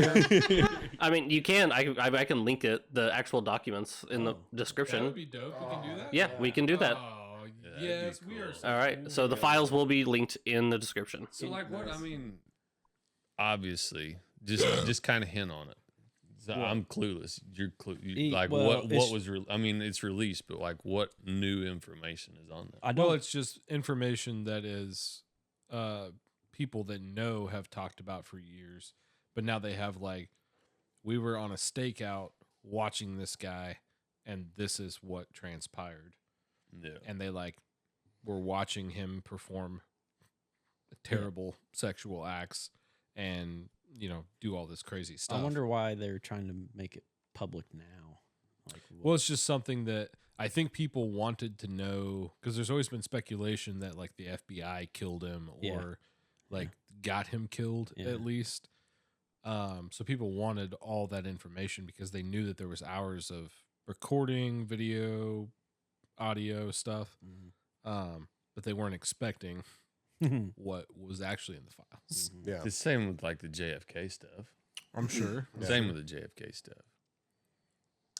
here.
I mean, you can. I can link it, the actual documents in the
That
description.
would be dope. We can do that?
Yeah, we can do that.
Oh,
that'd be
yes, we are.
cool.
So
All right.
cool,
So the
man.
files will be linked in the description.
So, like, what? I mean, obviously, just kind of hint on it. So I'm clueless. You're like,
well,
what
it's-
was? I mean, it's released, but like, what new information is on there?
I
Well,
don't.
it's just information that is people that know have talked about for years, but now they have like, we were on a stakeout watching this guy, and this is what transpired,
Yeah.
and they like were watching him perform terrible sexual acts and do all this crazy stuff.
I wonder why they're trying to make it public now. Like,
Well, it's just something that I think people wanted to know, because there's always been speculation that like the FBI killed him or
Yeah.
like got him killed
Yeah.
at least. So people wanted all that information because they knew that there was hours of recording, video, audio stuff,
Mhm.
but they weren't expecting what was actually in the files.
Yeah.
The same with like the JFK stuff.
I'm sure.
Same with the JFK stuff.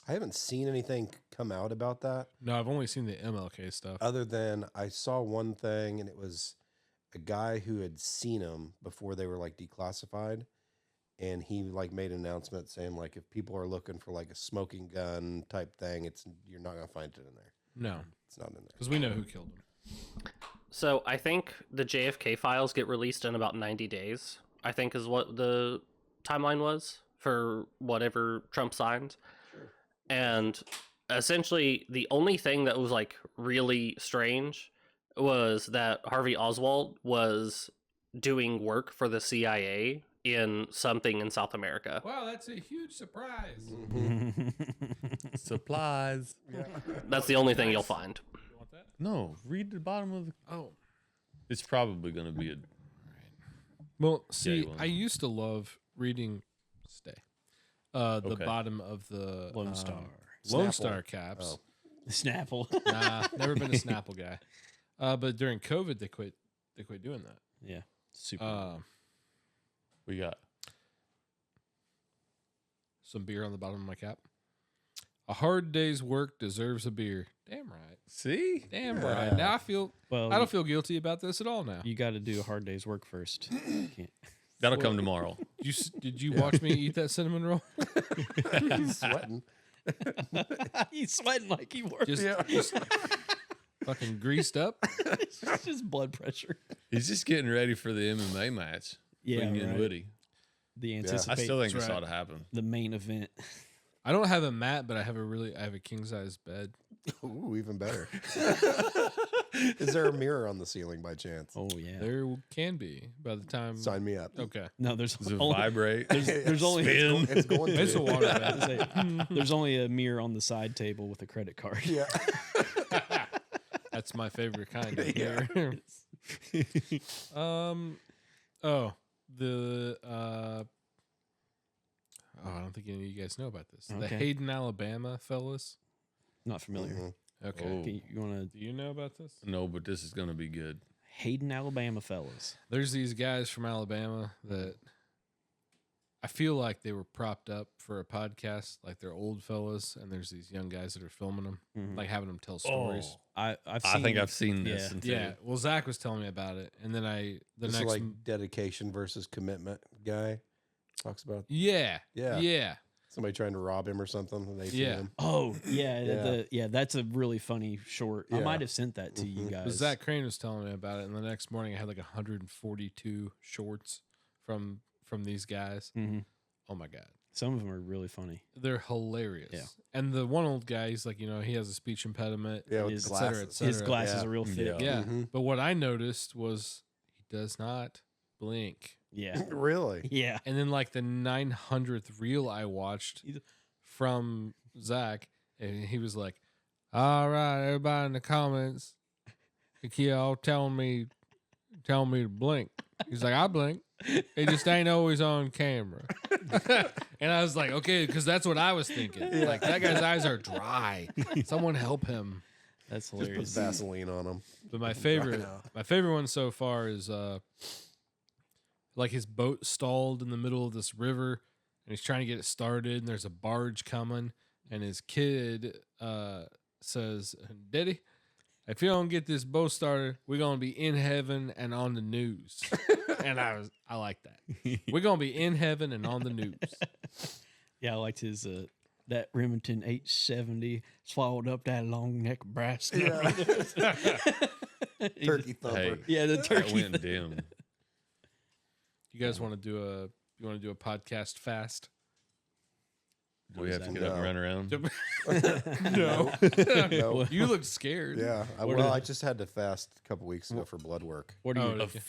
I haven't seen anything come out about that
No, I've only seen the MLK stuff.
other than I saw one thing, and it was a guy who had seen them before they were like declassified, and he like made an announcement saying like if people are looking for like a smoking gun type thing, you're not gonna find it in there.
No,
It's not in there.
because we know who killed him.
So I think the JFK files get released in about 90 days, I think is what the timeline was for whatever Trump signed. And essentially the only thing that was like really strange was that Harvey Oswald was doing work for the CIA in something in South America.
Wow, that's a huge surprise.
Supplies.
That's the only thing you'll find.
You want that?
No, read the bottom of the.
Oh.
It's probably going to be a.
Well, see,
one.
I used to love reading. The
Okay.
bottom of the
Lone Star.
Lone
Snapple.
Star caps.
Oh.
Snapple.
Nah, never been a Snapple guy. But during COVID, they quit doing that.
Yeah. Super.
We got.
Some beer on the bottom of my cap. A hard day's work deserves a beer. Damn right.
See?
Damn
Yeah.
right. Now
well,
I don't feel guilty about this at all now.
you got to do a hard day's work first. Can't.
That'll come tomorrow.
Did you watch me eat that cinnamon roll?
He's sweating.
He's sweating like he worked.
Just fucking greased up.
It's just blood pressure.
He's just getting ready for the MMA match.
Yeah,
Between you and
right.
Woody.
The
I
anticipate
still think
That's
this
right.
ought to happen.
the main event.
I don't have a mat, but I have a king size bed.
Ooh, even better. Is there a mirror on the ceiling by chance?
Oh yeah.
There can be by the time.
Sign me up.
Okay.
No, there's
Does it
only,
vibrate?
there's only
It's going to.
It's a water bed.
I say, there's only a mirror on the side table with a credit card.
Yeah.
That's my favorite kind of
Yeah.
beer. Oh, the I don't think any of you guys know about this. The
Okay.
Hayden, Alabama fellas.
Not familiar.
Mhm.
Okay.
Oh.
Okay, you want to
Do you know about this?
No, but this is going to be good.
Hayden, Alabama, fellas.
There's these guys from Alabama that I feel like they were propped up for a podcast, like they're old fellas, and there's these young guys that are filming them,
Mhm.
like having them tell stories.
I've
I
seen,
think I've seen this.
yeah.
and
Yeah. Well, Zach was telling me about it, and then the
This
next
is like dedication versus commitment guy talks about
yeah,
Yeah.
yeah.
somebody trying to rob him or something. And they see
Yeah.
him.
Oh yeah,
Yeah.
that's a really funny short. I
Yeah.
might have sent that to you
Mhm.
guys.
But Zach Crane was telling me about it, and the next morning I had like 142 shorts from these guys.
Mhm.
Oh my god,
Some of them are really funny.
they're hilarious.
Yeah.
And the one old guy, he's like, he has a speech impediment.
Yeah, with
His-
the
et cetera, et
glasses.
cetera.
His glasses
Yeah.
are real thick.
Yeah.
Mhm.
But what I noticed was he does not blink.
Yeah.
Really?
Yeah.
And then like the 900th reel I watched
He's-
from Zach, and he was like, "All right, everybody in the comments, keep all telling me to blink." He's like, "I blink. It just ain't always on camera." And I was like, "Okay," because that's what I was thinking. Like that guy's eyes are dry. Someone help him.
That's
Just put
hilarious.
Vaseline on them.
But my favorite,
now.
my favorite one so far is like his boat stalled in the middle of this river, and he's trying to get it started, and there's a barge coming, and his kid says, "Daddy, if you don't get this boat started, we're gonna be in heaven and on the news." And I like that. We're gonna be in heaven and on the news.
Yeah, I liked his that Remington 870 swallowed up that long neck brass.
Turkey thumper.
Hey,
Yeah, the
that
turkey.
went dim.
You guys want to do a podcast fast?
Do we
What
have
is
to
that?
get up and
No.
run around?
No.
No.
You look scared.
Yeah. I just had to fast a couple weeks ago for blood work.
What do
Oh,
you?
okay.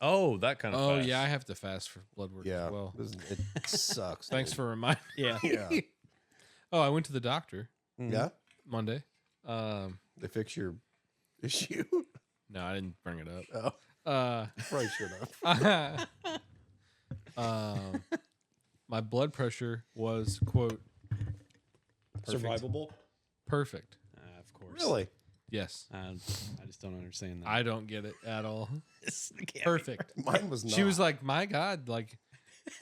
Oh, that kind of
Oh
fast.
yeah, I have to fast for blood work
Yeah.
as well.
It sucks.
Thanks
dude.
for reminding.
Yeah.
Yeah.
Oh, I went to the doctor
Yeah.
Monday.
They fix your issue.
No, I didn't bring it up.
Oh, probably should have.
My blood pressure was quote perfect.
Survivable.
Perfect.
Of course.
Really?
Yes.
I just don't understand that.
I don't get it at all.
This can't be
Perfect.
Mine was not.
She was like, my God, like,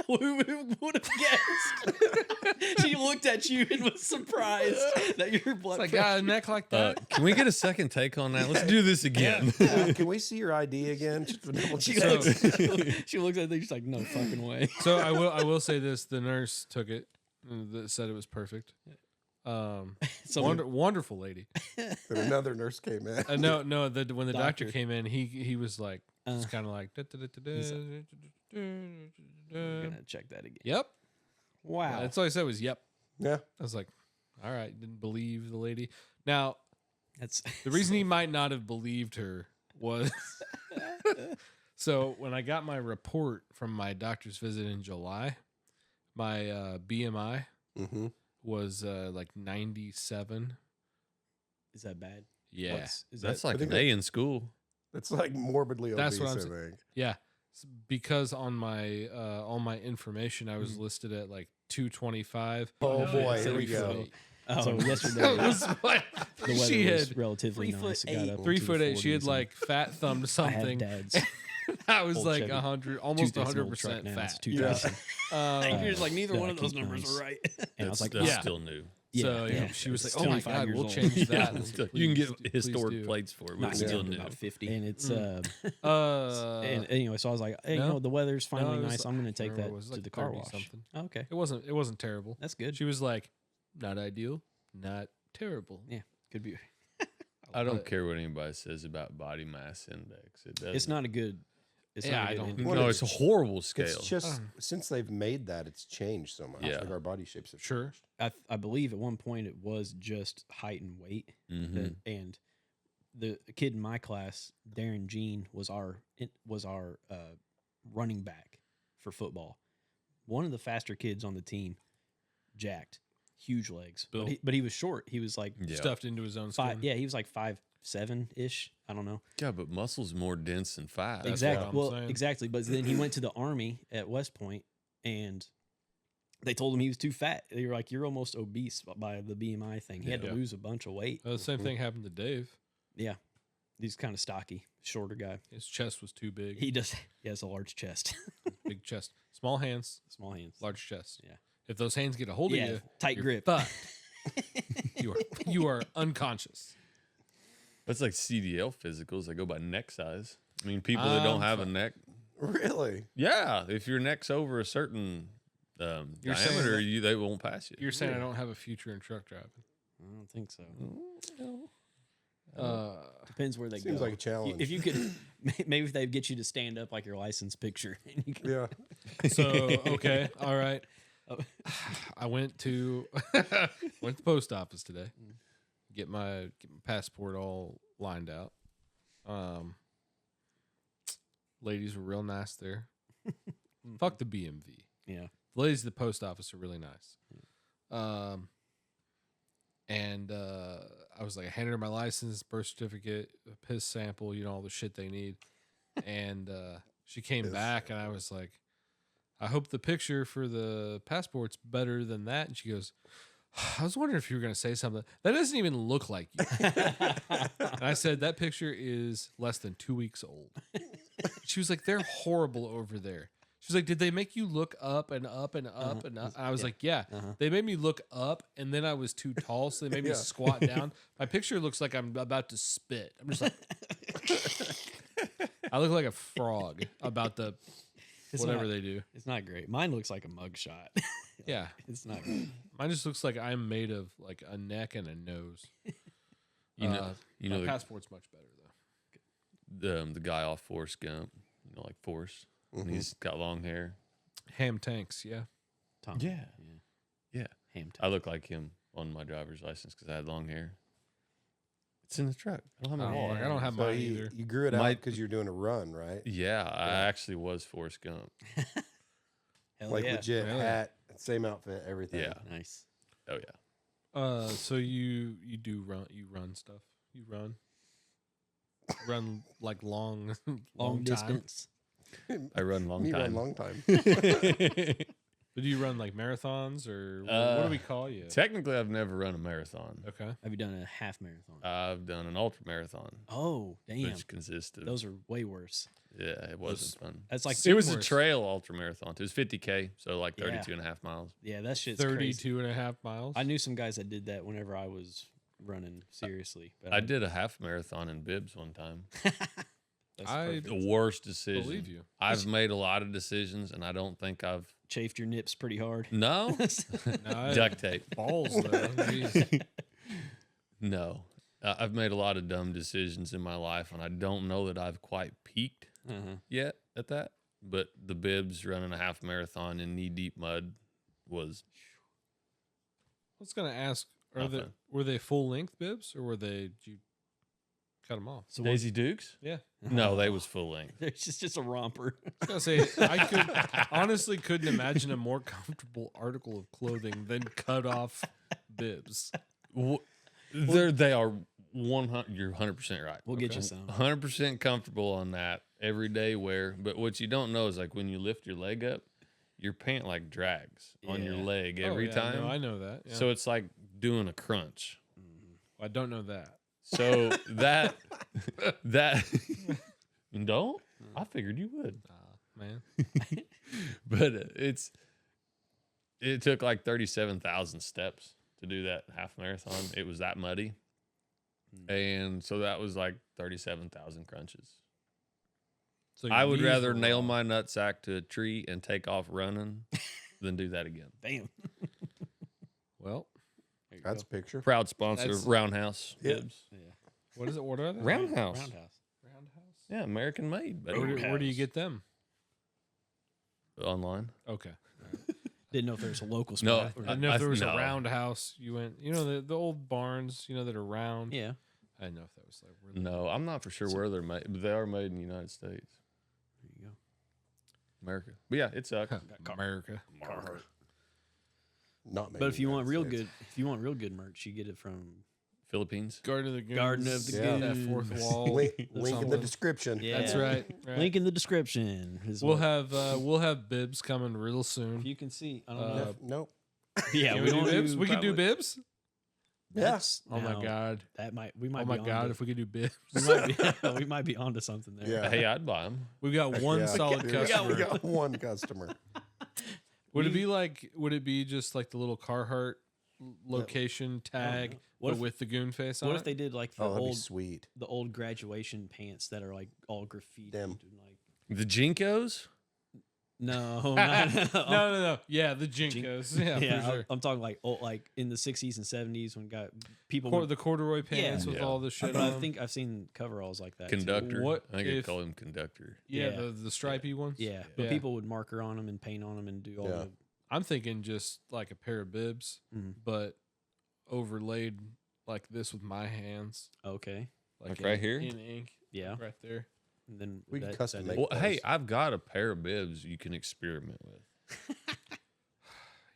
Who would have guessed? She looked at you and was surprised that your blood
it's like,
pressure.
got a neck like that.
Can we get a second take on that? Let's do this again.
Can we see your ID again? Just to double
She
check.
looks, she looks at it. She's like, "No fucking way."
So I will say this: the nurse took it, that said it was perfect.
So
Wonderful lady.
And another nurse came in.
No, when the doctor
Doctor.
came in, he was like,
Uh,
just kind of like,
He's I'm gonna check that again.
yep.
Wow.
That's all I said was yep.
Yeah.
I was like, all right, didn't believe the lady. Now,
That's
the reason he might not have believed her was so when I got my report from my doctor's visit in July, my BMI
Mm-hmm.
was like 97.
Is that bad?
Yeah.
Is
That's
that,
like
think
an A in school.
It's like morbidly
That's
obese,
what I'm
I
saying.
think.
Yeah. Because on my information, I was listed at like 225.
Oh, boy,
here we
3
go.
foot 8.
Oh,
So
yesterday
that was what
the weather
she
was
had.
relatively
3
nice.
foot
It got
eight.
up
3
into the
foot 8. She had
40s,
like fat thumbed
and
something.
I had dad's
I was
old
like
Chevy.
100, almost
2000 old truck
100%
now. It's
fat.
2000.
Yeah.
You're just like neither
that
one
I
of those
keep
numbers
nice.
are right. And I was like,
that's
yeah.
still new.
So
yeah,
she was
it's
like, "Oh my
25
God,
years
we'll
old."
change that." I was
So
like,
you can
"Please
get
do,
historic
please do."
plates for it, but
Not
it's
yet,
still new.
about 50.
and it's
Uh,
and anyway, so I was like, hey,
no.
you know, the weather's finally
it was
nice. I'm gonna take
remember
that
it was
to
like
the car
30
wash.
something.
Oh, okay,
It wasn't terrible.
that's good.
She was like, "Not ideal, not terrible."
Could be.
I don't
But-
care what anybody says about body mass index. It doesn't.
It's not a good. It's
Yeah,
not a
I
good
don't-
indicator.
Well,
No, it's a horrible scale.
It's just
Um,
since they've made that, it's changed so much.
Yeah.
Like our body shapes have
Sure.
changed.
I believe at one point it was just height and weight,
Mhm.
and the kid in my class, Darren Jean, was our running back for football. One of the faster kids on the team, jacked, huge legs,
Built.
but he was short. He was like
Yeah.
Stuffed into his own skin.
five. Yeah, he was like 5'7" ish. I don't know.
Yeah, but muscle's more dense than fat.
That's
Exactly.
what I'm
Well,
saying.
exactly. But then he went to the army at West Point, and they told him he was too fat. They were like, "You're almost obese by the BMI thing." He had to
Yeah.
lose a bunch of weight.
The same thing happened to Dave.
Yeah, he's kind of stocky, shorter guy.
His chest was too big.
He does. He has a large chest,
Big chest, small hands,
small hands,
large chest.
Yeah.
If those hands get a hold
yeah,
of you,
tight
you're
grip.
fucked. you are unconscious.
That's like CDL physicals. They go by neck size. I mean, people that don't have a neck.
Really?
Yeah, if your neck's over a certain
You're saying
diameter,
that-
they won't pass you.
You're saying I don't have a future in truck driving.
I don't think so.
Depends
Depends where they
Seems
go.
like a challenge.
If you could, maybe if they get you to stand up like your license picture. And you can,
Yeah.
So okay, all right.
Oh.
I went to the post office today. Get my passport all lined out. Ladies were real nice there. Fuck the BMV.
Yeah.
The ladies at the post office are really nice. And I was like, I handed her my license, birth certificate, a piss sample, you know, all the shit they need. And she came
Piss
back, and I was like, I hope the picture for the passport's better than that. And she goes, I was wondering if you were going to say something. That doesn't even look like you. And I said, that picture is less than 2 weeks old. She was like, they're horrible over there. She was like, did they make you look up and up and up and up? And I was like, yeah. They made me look up, and then I was too tall, so they made me
Yeah.
squat down. My picture looks like I'm about to spit. I'm just like, I look like a frog about the
It's
whatever
not-
they do.
It's not great. Mine looks like a mugshot.
Yeah.
It's not great.
Mine just looks like I'm made of like a neck and a nose.
You know,
My
the,
passport's much better though.
the guy off Forrest Gump. You know, like Forrest. And he's got long hair.
Ham tanks, yeah.
Tom.
Yeah. Yeah.
Ham
I look like him on my driver's license because I had long hair. It's in the truck. I don't have
Oh,
my
like, I don't have
So
mine
you,
either.
you grew it
My-
out because you're doing a run, right?
Yeah, I actually was Forrest Gump.
Hell
Like
yeah.
legit
Really?
hat, same outfit, everything.
Yeah.
Nice.
Oh yeah.
So you run stuff. You run like long
Long
time.
distance.
I run long
Me
time.
run long time.
But do you run like marathons or what do we call you?
Technically, I've never run a marathon.
Okay.
Have you done a half marathon?
I've done an ultra marathon,
Oh, damn.
which consists of
Those are way worse.
yeah, it wasn't fun.
That's like
It was
worse.
a trail ultra marathon. It was 50K, so like
Yeah.
32 and a half miles.
yeah, that shit's crazy.
32 and a half miles.
I knew some guys that did that whenever I was running seriously. But
I did a half marathon in Bibbs one time.
That's
I-
perfect.
The worst decision.
believe you.
I've made a lot of decisions, and I don't think I've
Chafed your nips pretty hard.
no
No,
duct tape.
balls though. Jeez.
No, I've made a lot of dumb decisions in my life, and I don't know that I've quite peaked
Uh-huh.
yet at that. But the Bibbs running a half marathon in knee deep mud was
I was gonna ask,
Not fun.
were they full length bibs or did you cut them off?
So
Daisy Dukes.
Yeah.
No, they was full length.
It's just a romper.
I was gonna say I could honestly couldn't imagine a more comfortable article of clothing than cut off bibs.
They are 100. You're 100% right.
We'll get you
Okay.
some.
100% comfortable on that everyday wear. But what you don't know is like when you lift your leg up, your pant like drags on your
Yeah.
leg
Oh,
every
yeah,
time.
No, I know that. Yeah.
So it's like doing a crunch.
I don't know that.
So that you don't. I figured you would,
Man.
but it took like 37,000 steps to do that half marathon. It was that muddy, and so that was like 37,000 crunches.
So
I
your
would
knees
rather
were
nail
raw.
my nutsack to a tree and take off running than do that again.
Damn.
Well,
There you
That's a
go.
picture.
Proud sponsor
That's-
of Roundhouse.
Yeah.
Bibs.
Yeah.
what is it? What are they?
Roundhouse.
Roundhouse.
Roundhouse.
Yeah, American made, but
Where do you get them?
online.
Okay.
Didn't know if there was a local
No,
spot.
I didn't know if there was
no.
a roundhouse. You went, the old barns, that are round.
Yeah.
I didn't know if that was like really
No, I'm not for sure where they're made, but they are made in the United States,
There you go.
America. But yeah, it sucks.
America.
Not made
But
in
if
the
you want
United
real
States.
good, if you want real good merch, you get it from
Philippines.
Garden of the Goons.
Garden of the
Yeah.
That fourth
Goons.
wall.
Link
or
in the
something.
description.
Yeah.
That's right. right.
Link in the description. is
We'll
what-
have bibs coming real soon.
If you can see, I don't
Uh,
know.
Nope.
Yeah,
Can
we
we do
don't
bibs.
do
We could do
probably-
bibs.
That's-
Oh my
now,
god.
That we might.
Oh my
be
god.
onto-
If we could do bibs,
we might be, we might be onto something there.
Yeah.
Hey, I'd buy them.
we've got one
Yeah.
solid
We
customer.
got one customer.
Would it be just like the little Carhartt location tag,
What
but
if-
with the goon face on
What
it?
if they did like the
Oh, that'd be
old
sweet.
the old graduation pants that are like all graffiti?
Them.
and, like
The Jinkos?
no,
no. Yeah, the Jinkos. Yeah,
yeah,
for sure.
I'm talking like old, like in the 60s and 70s when people.
The corduroy pants with
Yeah.
all the shit
but
on
I
'em.
think I've seen coveralls like that. too.
Conductor.
What
I think I'd
if-
call him conductor.
Yeah,
Yeah.
the stripy ones.
Yeah, but
Yeah.
people would marker on them and paint on them and do all
Yeah.
the.
I'm thinking just like a pair of bibs,
Mhm.
but overlaid like this with my hands,
Okay,
Like right here?
in ink,
yeah,
right there.
and then
We can
that-
custom
that-
make
Well, hey, I've got a pair of bibs you can experiment with.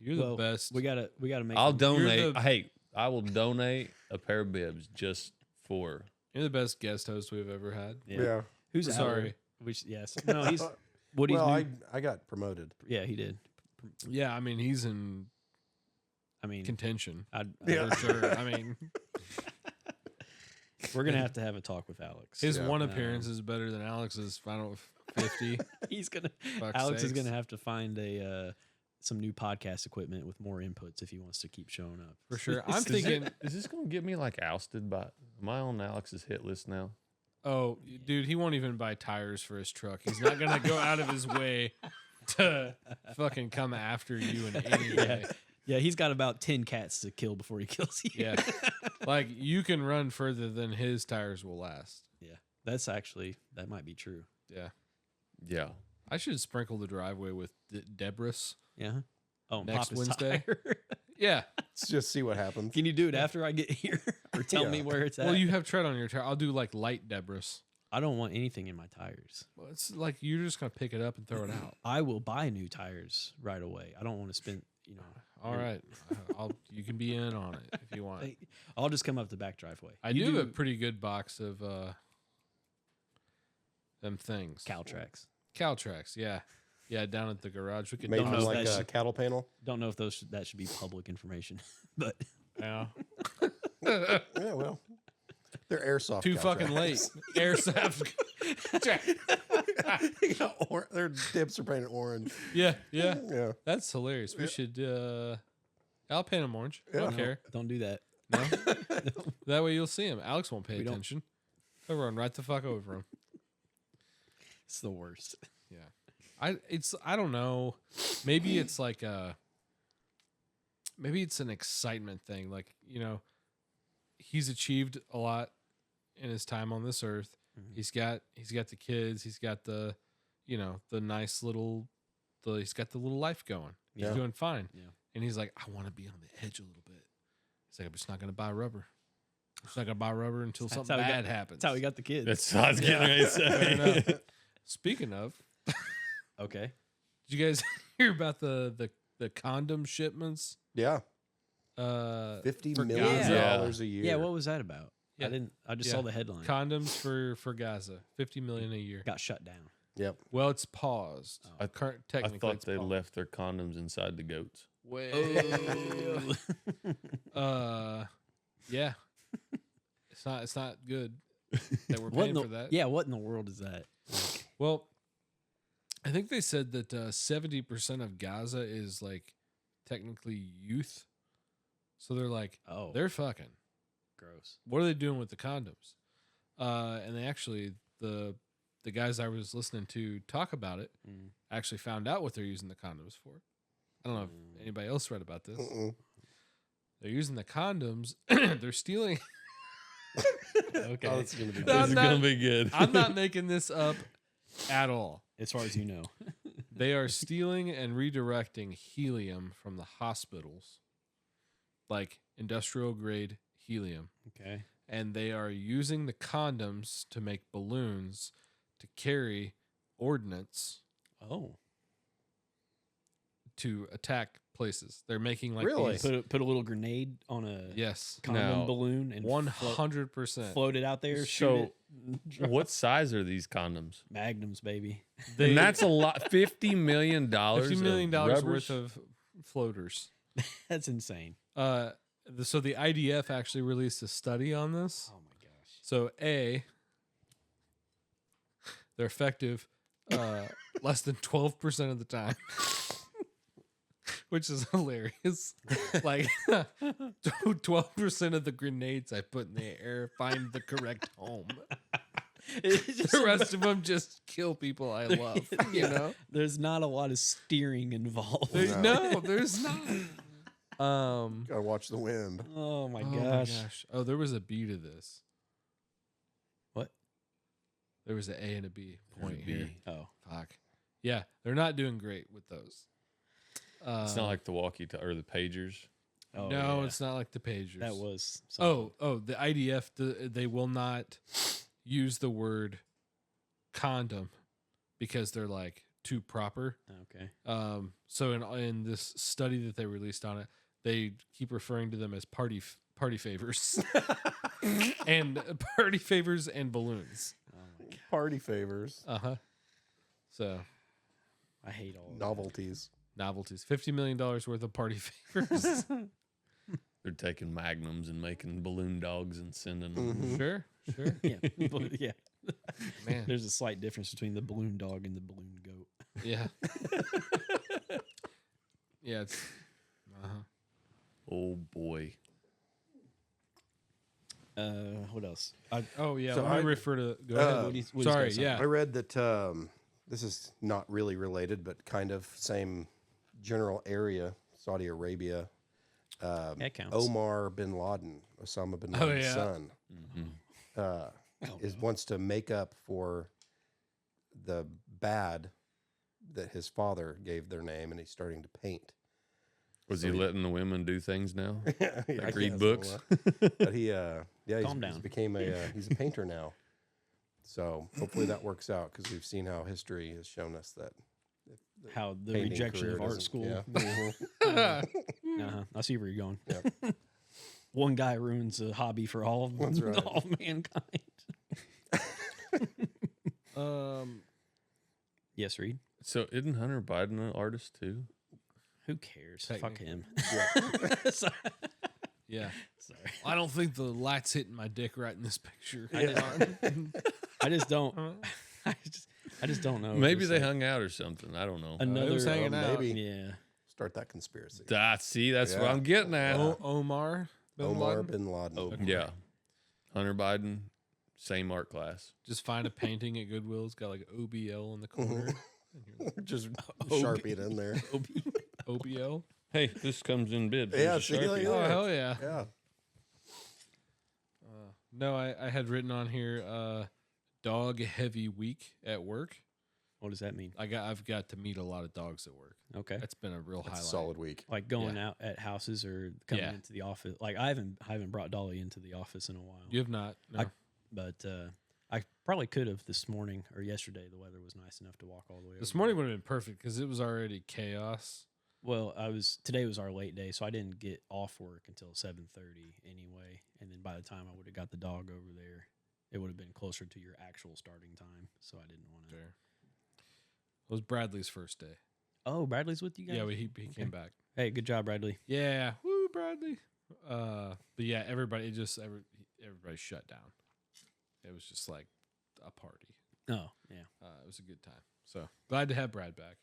You're the
Well,
best.
We gotta make.
I'll
them-
donate.
the-
Hey, I will donate a pair of bibs just for.
You're the best guest host we've ever had.
Yeah.
Who's out?
Sorry.
Which yes, no, he's Woody's.
Well,
new-
I got promoted.
yeah, he did.
Yeah, I mean he's in
I mean,
contention
Yeah.
for sure. I mean,
we're gonna have to have a talk with Alex.
his
Yeah.
one appearance is better than Alex's final 50.
He's gonna.
Fuck's
Alex is
sakes.
gonna have to find a some new podcast equipment with more inputs if he wants to keep showing up.
For sure. I'm
Is
thinking,
this going to get me like ousted by? Am I on Alex's hit list now?
oh, dude, he won't even buy tires for his truck. He's not gonna go out of his way to fucking come after you in any way.
Yeah, he's got about 10 cats to kill before he kills you.
Yeah. Like you can run further than his tires will last.
Yeah, that's actually that might be true.
Yeah.
Yeah.
I should sprinkle the driveway with Debris.
Yeah. Oh,
Next
pop his
Wednesday?
tire.
Yeah.
Let's just see what happens.
Can you do it after I get here, or tell me
Yeah.
where it's at?
Well, you have tread on your tire. I'll do like light Debris.
I don't want anything in my tires.
Well, it's like you're just gonna pick it up and throw it out.
I will buy new tires right away. I don't want to spend.
All right. You can be in on it if you want.
I'll just come up the back driveway.
I
You
do have a pretty good box of them things.
Caltrax.
Caltrax, yeah. Yeah, down at the garage. We could
Made
Don't
from
know if
like
that's-
a cattle panel.
Don't know if that should be public information, but
yeah.
Yeah, well, they're airsoft.
Too fucking late.
contracts.
Airsoft.
Their dips are painted orange.
yeah, yeah.
Yeah.
That's hilarious. We should. I'll paint them orange. I don't
Yeah.
care.
don't do that.
No. That way you'll see him. Alex won't pay
We don't-
attention. He'll run right the fuck over him.
It's the worst.
Yeah. I don't know. Maybe it's like maybe it's an excitement thing. Like, you know, he's achieved a lot in his time on this earth.
Mhm.
He's got the kids, he's got the, you know, the nice little he's got the little life going. He's
Yeah.
doing fine.
Yeah.
And he's like, I want to be on the edge a little bit. He's like, I'm just not gonna buy rubber. I'm just not gonna buy rubber until
That's
something
how he
bad
got-
happens.
That's how we got the kids.
That's what I was getting ready to
Fair
say.
enough. Speaking of,
Okay.
did you guys hear about the condom shipments?
Yeah.
$50
$50 million
Gaza.
a year.
Yeah, what was that about?
Yeah.
I just
Yeah.
saw the headline.
Condoms for Gaza, 50 million a year.
Got shut down.
Yep.
Well, it's paused.
Oh.
Current
I
technically,
thought
it's
they
paused.
left their condoms inside the goats.
Yeah. It's not good that we're
What
paying
in the,
for that.
Yeah, what in the world is that?
Well, I think they said that 70% of Gaza is like technically youth. So they're like,
Oh,
they're fucking.
gross.
What are they doing with the condoms? And they actually, the guys I was listening to talk about it
Mm.
actually found out what they're using the condoms for. I don't know if anybody else read about this.
Mm-mm.
They're using the condoms. They're stealing.
Okay.
Oh, that's gonna be
No,
This
I'm
is
not-
gonna be good.
I'm not making this up at all.
As far as you know.
They are stealing and redirecting helium from the hospitals, like industrial grade helium.
Okay.
And they are using the condoms to make balloons to carry ordnance
Oh.
to attack places. They're making like
Really?
these-
Put a little grenade on a
yes,
condom
Now,
balloon and
100%.
float it out there.
So,
shoot it.
What size are these condoms?
Magnums, baby.
And that's a lot. $50 million.
$50 million
of
worth of floaters.
That's insane.
So the IDF actually released a study on this.
Oh my gosh.
So they're effective less than 12% of the time, which is hilarious. Like 12% of the grenades I put in the air find the correct home. The rest of them just kill people I love. You know,
There's not a lot of steering involved.
there's not.
Gotta watch the wind.
Oh my
Oh
gosh.
Oh, there was a B to this.
What?
There was an A and a B point
B.
here.
Oh.
Fuck. Yeah, they're not doing great with those.
It's not like the or the pagers.
Oh,
no,
yeah.
it's not like the pagers.
That was something.
The IDF. They will not use the word condom because they're like too proper.
Okay.
So in this study that they released on it, they keep referring to them as party favors and party favors and balloons.
Oh my god.
Party favors.
So
I hate all of
Novelties.
novelties, $50 million worth of party favors.
They're taking magnums and making balloon dogs and sending them.
Mhm.
Sure.
that. Yeah. But, yeah.
Man.
There's a slight difference between the balloon dog and the balloon goat.
Yeah. Yeah. It's.
Oh boy.
What else?
Oh yeah.
So
let me
I-
refer to. Go
uh,
ahead.
Woody's
Sorry.
got something.
Yeah.
I read that this is not really related, but kind of same general area, Saudi Arabia.
That counts.
Omar bin Laden, Osama bin
Oh,
Laden's
yeah.
son, wants to make up for the bad that his father gave their name, and he's starting to paint.
Was
So
he
he-
letting the women do things now?
I
Like read
guess,
books?
but he,
Calm down.
he's became he's a painter now. So hopefully that works out because we've seen how history has shown us that.
How the
painting
rejection
career
of art
doesn't-
school.
yeah.
I see where you're going.
Yep.
One guy ruins a hobby for all of
That's right.
all of mankind. Yes, Reed.
So isn't Hunter Biden an artist too?
Who cares? Fuck him.
Yeah. Yeah.
Sorry.
I don't think the light's hitting my dick right in this picture.
I just don't. I just don't know.
Maybe
It's
they
like
hung out or something. I don't know.
another.
was hanging out.
Maybe
Yeah.
start that conspiracy.
That's what
Yeah.
I'm getting at.
Omar bin
Omar
Laden?
bin Laden.
Oh, yeah. Hunter Biden, same art class.
Just find a painting at Goodwill. It's got like OBL in the corner.
Just Sharpie it in there.
OBL.
Hey, this comes in bid.
Yeah,
Here's a
see,
Sharpie.
like,
Oh, hell yeah.
Yeah.
No, I had written on here dog heavy week at work.
What does that mean?
I've got to meet a lot of dogs at work.
Okay.
That's been a real
That's a
highlight.
solid week.
Like going out at houses or coming
Yeah.
into the office. Like I haven't brought Dolly into the office in a while.
You have not. No.
But I probably could have this morning or yesterday. The weather was nice enough to walk all the way.
This
over
morning
there.
would have been perfect because it was already chaos.
Well, today was our late day, so I didn't get off work until 7:30 anyway. And then by the time I would have got the dog over there, it would have been closer to your actual starting time. So I didn't want to.
Fair. It was Bradley's first day.
Oh, Bradley's with you guys.
Yeah, he came back.
Hey, good job, Bradley.
Yeah, woo, Bradley. But yeah, everybody shut down. It was just like a party.
Oh, yeah.
It was a good time. So glad to have Brad back.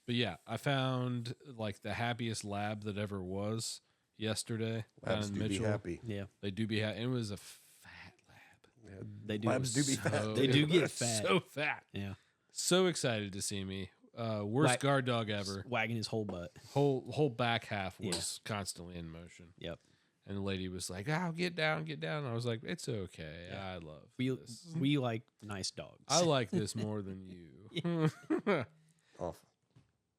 But yeah, I found like the happiest lab that ever was yesterday. down
Labs
in
do be
Mitchell.
happy.
Yeah,
They do be happy. It was a fat lab.
Yeah.
they do.
Labs do be
So-
fat.
They do get fat.
So fat.
Yeah.
So excited to see me. Worst
Whack-
guard dog ever.
Wagging his whole butt.
Whole back half
Yeah.
was constantly in motion.
Yep.
And the lady was like, "Oh, get down, get down." And I was like, "It's okay.
Yeah.
I love
We
this.
we like nice dogs.
I like this more than you."
Off.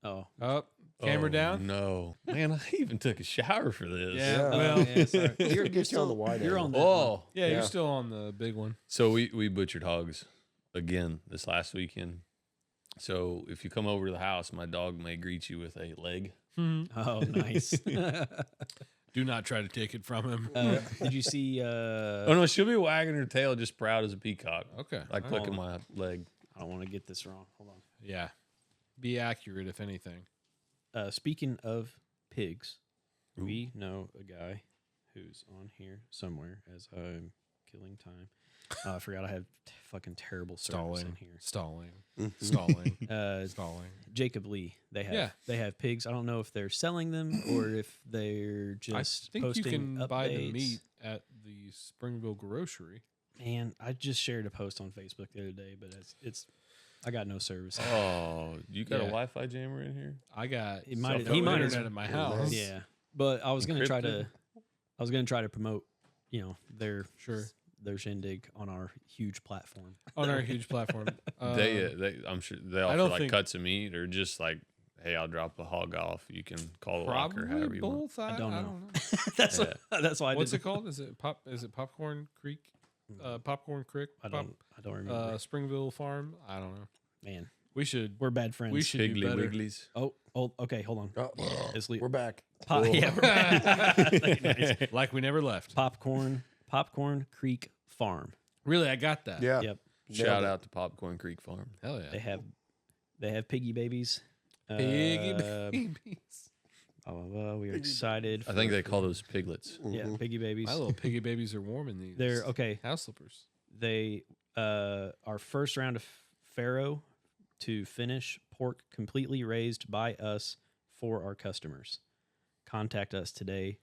Oh.
Up, camera
Oh,
down.
No, man, I even took a shower for this.
Yeah,
Yeah.
well,
yeah, sorry.
You're, get you on the wide
You're
angle.
on that one.
Oh,
yeah,
Yeah.
you're still on the big one.
so we butchered hogs again this last weekend. So if you come over to the house, my dog may greet you with a leg.
Oh, nice.
Do not try to take it from him.
Did you see?
Oh no, she'll be wagging her tail, just proud as a peacock,
Okay,
like
all right.
clicking my leg.
I don't want to get this wrong. Hold on.
Yeah, be accurate if anything.
Speaking of pigs, we know a guy who's on here somewhere as I'm killing time. I forgot I have fucking terrible service in here.
Stalling.
Uh,
Stalling.
Jacob Lee. They have pigs. I don't know if they're selling them or if they're just
I think
posting
you can
updates.
buy the meat at the Springville grocery.
Man, I just shared a post on Facebook the other day, but it's I got no service.
Oh, you got a
Yeah.
He Jammer in here?
I got
It might-
he might
have-
internet at my
Yeah,
house.
Yeah, but I was gonna try
Encrypted?
to promote, their
Sure.
their shindig on our huge platform.
On our huge platform.
I'm sure they
I
offer
don't
like
think-
cuts of meat or just like, hey, I'll drop the hog off. You can call the locker,
Probably
however you want.
both.
I don't know.
know.
that's
Yeah.
that's why I
What's
did
it called? Is it Popcorn Creek? Popcorn Creek?
I don't remember.
Springville Farm? I don't know.
Man,
We should
we're bad friends.
we should do
Piggly
better.
Wigglies.
Oh, okay, hold on.
Oh,
It's le-
we're back.
Yeah, we're bad. Nice.
Like we never left.
Popcorn Creek Farm.
Really, I got that.
Yeah.
Yep,
Shout
Nailed it.
out to Popcorn Creek Farm.
Hell yeah.
they have piggy babies.
Piggy
Uh,
babies.
blah, blah, blah. We are excited.
I think
for-
they call those piglets.
yeah,
Mhm.
piggy babies.
My little piggy babies are warm in these.
They're okay.
house slippers.
They our first round of farrow to finish pork completely raised by us for our customers. Contact us today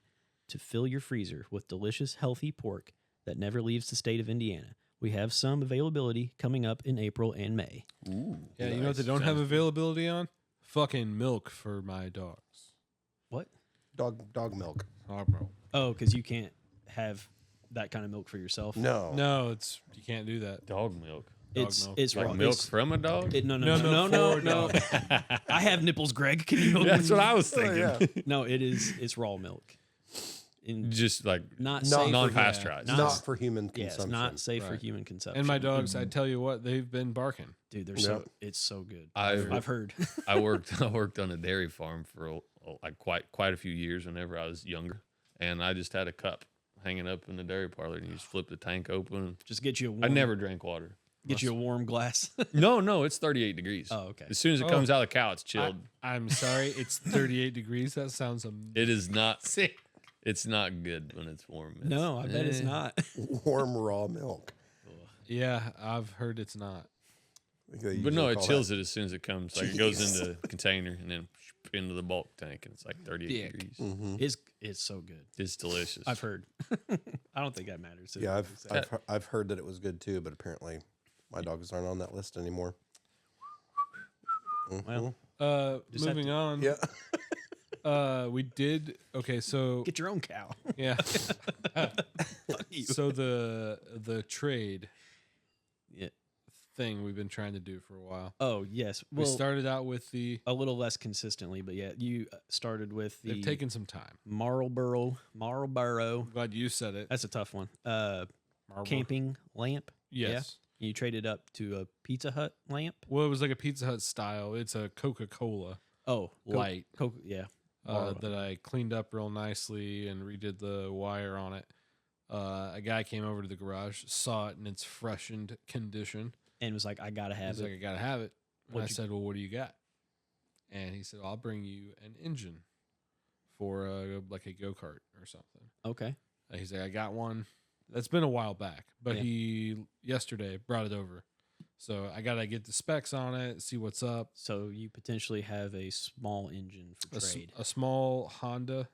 to fill your freezer with delicious, healthy pork that never leaves the state of Indiana. We have some availability coming up in April and May.
Ooh.
Yeah, you know what they don't have availability on? Fucking milk for my dogs.
What?
Dog milk.
Oh, bro.
Oh, because you can't have that kind of milk for yourself.
No.
No, you can't do that.
Dog milk.
it's
milk.
it's
Like
raw.
milk
It's-
from a dog?
no,
No,
no, no, no,
for
no.
dog.
I have nipples, Greg. Can you?
That's what I was thinking.
yeah.
No, it's raw milk.
Just like
Not
No,
safe for-
non-pasteurized.
Not-
Not for human
Yes,
consumption.
not safe for
Right.
human consumption.
And my dogs, I tell you what, they've been barking.
dude, they're
Yep.
it's so good.
I've-
I've heard.
I worked on a dairy farm for like quite a few years whenever I was younger, and I just had a cup hanging up in the dairy parlor, and you just flip the tank open.
Just get you a warm.
I never drank water.
Get you a warm glass.
No, it's 38 degrees.
Oh, okay.
As soon as it comes out of the cow, it's chilled.
I'm sorry, it's 38 degrees. That sounds
It is not.
sick.
It's not good when it's warm. It's,
No, I bet it's
Eh.
not.
Warm raw milk.
Yeah, I've heard it's not.
But no, it chills it as soon as it comes. Like it goes into the container and then into the bulk tank, and it's like 38
Dick.
degrees.
Mm-hmm.
It's so good.
It's delicious.
I've heard. I don't think that matters.
Yeah, I've heard that it was good too, but apparently my dogs aren't on that list anymore.
Well,
Moving
have to-
on.
Yeah.
We did. Okay, so
get your own cow.
yeah.
Fuck you.
So the trade
Yeah.
thing we've been trying to do for a while.
Oh yes.
We
Well,
started out with the.
a little less consistently, but yeah, you started with the
They've taken some time.
Marlboro.
I'm glad you said it.
That's a tough one.
Marlboro.
Camping lamp.
Yes.
Yeah. You traded up to a Pizza Hut lamp.
Well, it was like a Pizza Hut style. It's a Coca-Cola
Oh,
light
Coke. Yeah. Marlboro.
that I cleaned up real nicely and redid the wire on it. A guy came over to the garage, saw it in its freshened condition.
And was like, I gotta have
He's
it.
like, I gotta have it. And I
What'd you-
said, well, what do you got? And he said, I'll bring you an engine for like a go-kart or something.
Okay.
He's like, I got one. That's been a while back, but
Yeah.
he yesterday brought it over. So I gotta get the specs on it, see what's up.
So you potentially have a small engine for trade.
A small Honda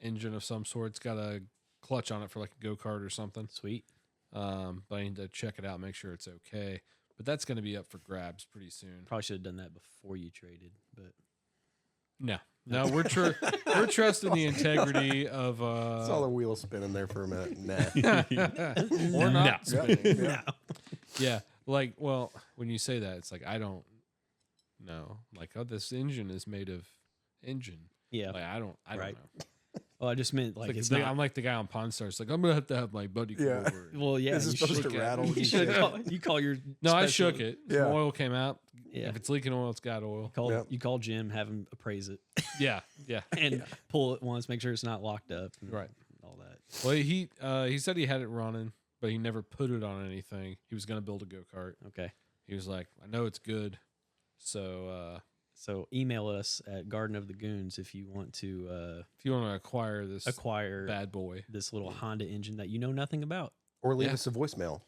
engine of some sort. It's got a clutch on it for like a go-kart or something.
Sweet.
But I need to check it out, make sure it's okay. But that's going to be up for grabs pretty soon.
Probably should have done that before you traded, but
No, we're we're trusting the integrity of
Saw the wheel spinning there for a minute. Nah.
or not
No.
spinning.
Yeah.
Yeah, like well, when you say that, it's like I don't know. Like, oh, this engine is made of engine.
yeah.
Like I don't
Right.
know.
Well, I just meant like
Like,
it's
the-
not.
I'm like the guy on Pawn Stars. Like I'm gonna have to have my buddy come
Yeah.
over.
Well, yeah.
Is it
you
supposed
should-
to rattle?
You,
and
should
shit?
you call your.
No, I
special-
shook it.
Yeah.
Some oil came out.
Yeah.
If it's leaking oil, it's got oil.
Call You call Jim, have him appraise it,
Yeah,
and pull it once, make sure it's not locked up, and
Right.
all that.
Well, he said he had it running, but he never put it on anything. He was gonna build a go-kart.
Okay.
He was like, I know it's good, so
So email us at Garden of the Goons if you want to
if you want to acquire this
acquire
bad boy,
this little Honda engine that you know nothing about.
Or leave
Yeah.
us a voicemail.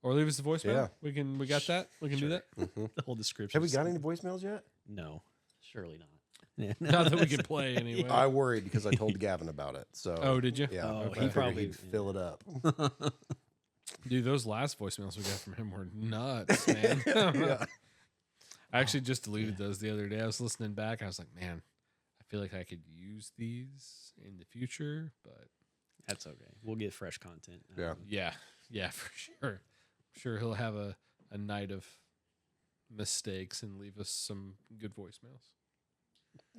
or leave us a voicemail.
Yeah.
We got that. We can do that.
The whole description.
Have we
is-
got any voicemails yet?
No, surely not. Yeah.
Not that we can play anyway.
I worried because I told Gavin about it. So
Oh, did you?
Yeah,
Oh,
I
he
figured
probably-
he'd fill it up.
Dude, those last voicemails we got from him were nuts, man.
Yeah.
I actually just deleted those the other day. I was listening back. I was like, man, I feel like I could use these in the future, but
That's okay. We'll get fresh content.
Yeah.
yeah, for sure. I'm sure he'll have a night of mistakes and leave us some good voicemails.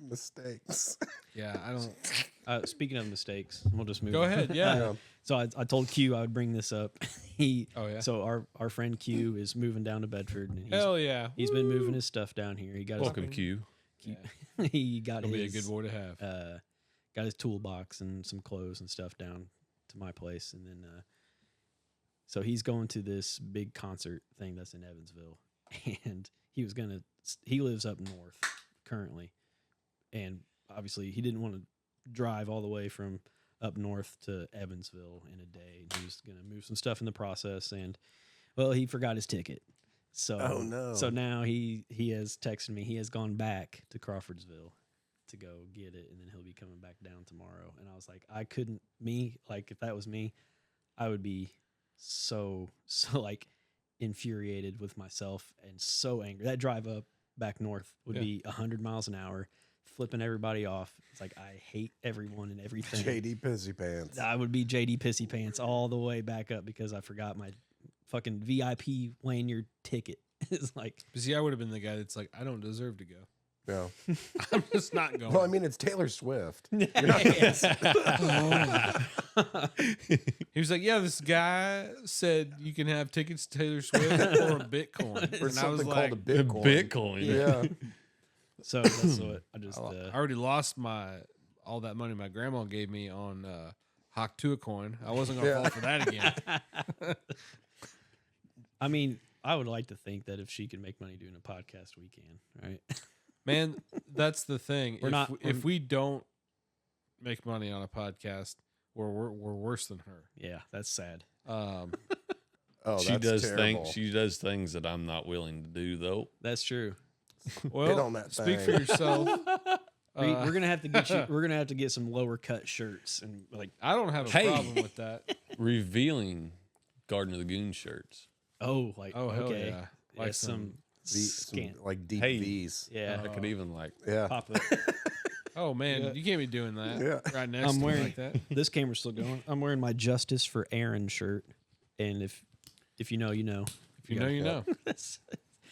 Mistakes.
Yeah, I don't.
Speaking of mistakes, we'll just move.
Go
on.
ahead. Yeah.
Yeah.
So I told Q I would bring this up. He
Oh yeah.
so our friend Q is moving down to Bedford, and
Hell yeah.
he's been moving his stuff down here. He got his,
Welcome, Q.
he got
It'll be a
his
good boy to have.
got his toolbox and some clothes and stuff down to my place, and then so he's going to this big concert thing that's in Evansville, and he lives up north currently, and obviously he didn't want to drive all the way from up north to Evansville in a day. He was going to move some stuff in the process, and well, he forgot his ticket. So
Oh, no.
So now he has texted me. He has gone back to Crawfordsville to go get it, and then he'll be coming back down tomorrow. And I was like, if that was me, I would be so like infuriated with myself and so angry. That drive up back north would
Yeah.
be 100 miles an hour, flipping everybody off. It's like I hate everyone and everything.
JD Pissy Pants.
I would be JD Pissy Pants all the way back up because I forgot my fucking VIP lanyard ticket. It's like,
But see, I would have been the guy that's like, I don't deserve to go.
Yeah.
I'm just not going.
Well, I mean, it's Taylor Swift.
Yes.
He was like, yeah, this guy said you can have tickets to Taylor Swift or a Bitcoin.
Or
And I was
something
like,
called a Bitcoin.
Bitcoin.
Yeah.
So that's what I just.
I already lost all that money my grandma gave me on Hawk Tuacoin. I wasn't going to
Yeah.
fall for that again.
I mean, I would like to think that if she can make money doing a podcast, we can, right?
Man, that's the thing.
We're not-
if we don't make money on a podcast, we're worse than her.
Yeah, that's sad.
Um,
Oh,
she
that's
does
terrible.
things. She does things that I'm not willing to do, though.
That's true.
well,
on that
speak for
thing.
yourself.
Reed, we're gonna have to get you. We're gonna have to get some lower cut shirts and like.
I don't have a
Hey.
problem with that.
Revealing Garden of the Goon shirts.
Oh, like
Oh hell
okay.
yeah!
Yeah,
Like
some
Some,
scant.
like deep
Hey.
V's.
Yeah,
I could even like.
Yeah.
pop it.
Oh man,
Yeah.
you can't be doing that.
Yeah.
Right next
I'm
to me
wearing
like that.
this camera's still going. I'm wearing my Justice for Aaron shirt, and if you know, you know.
If you know, you know.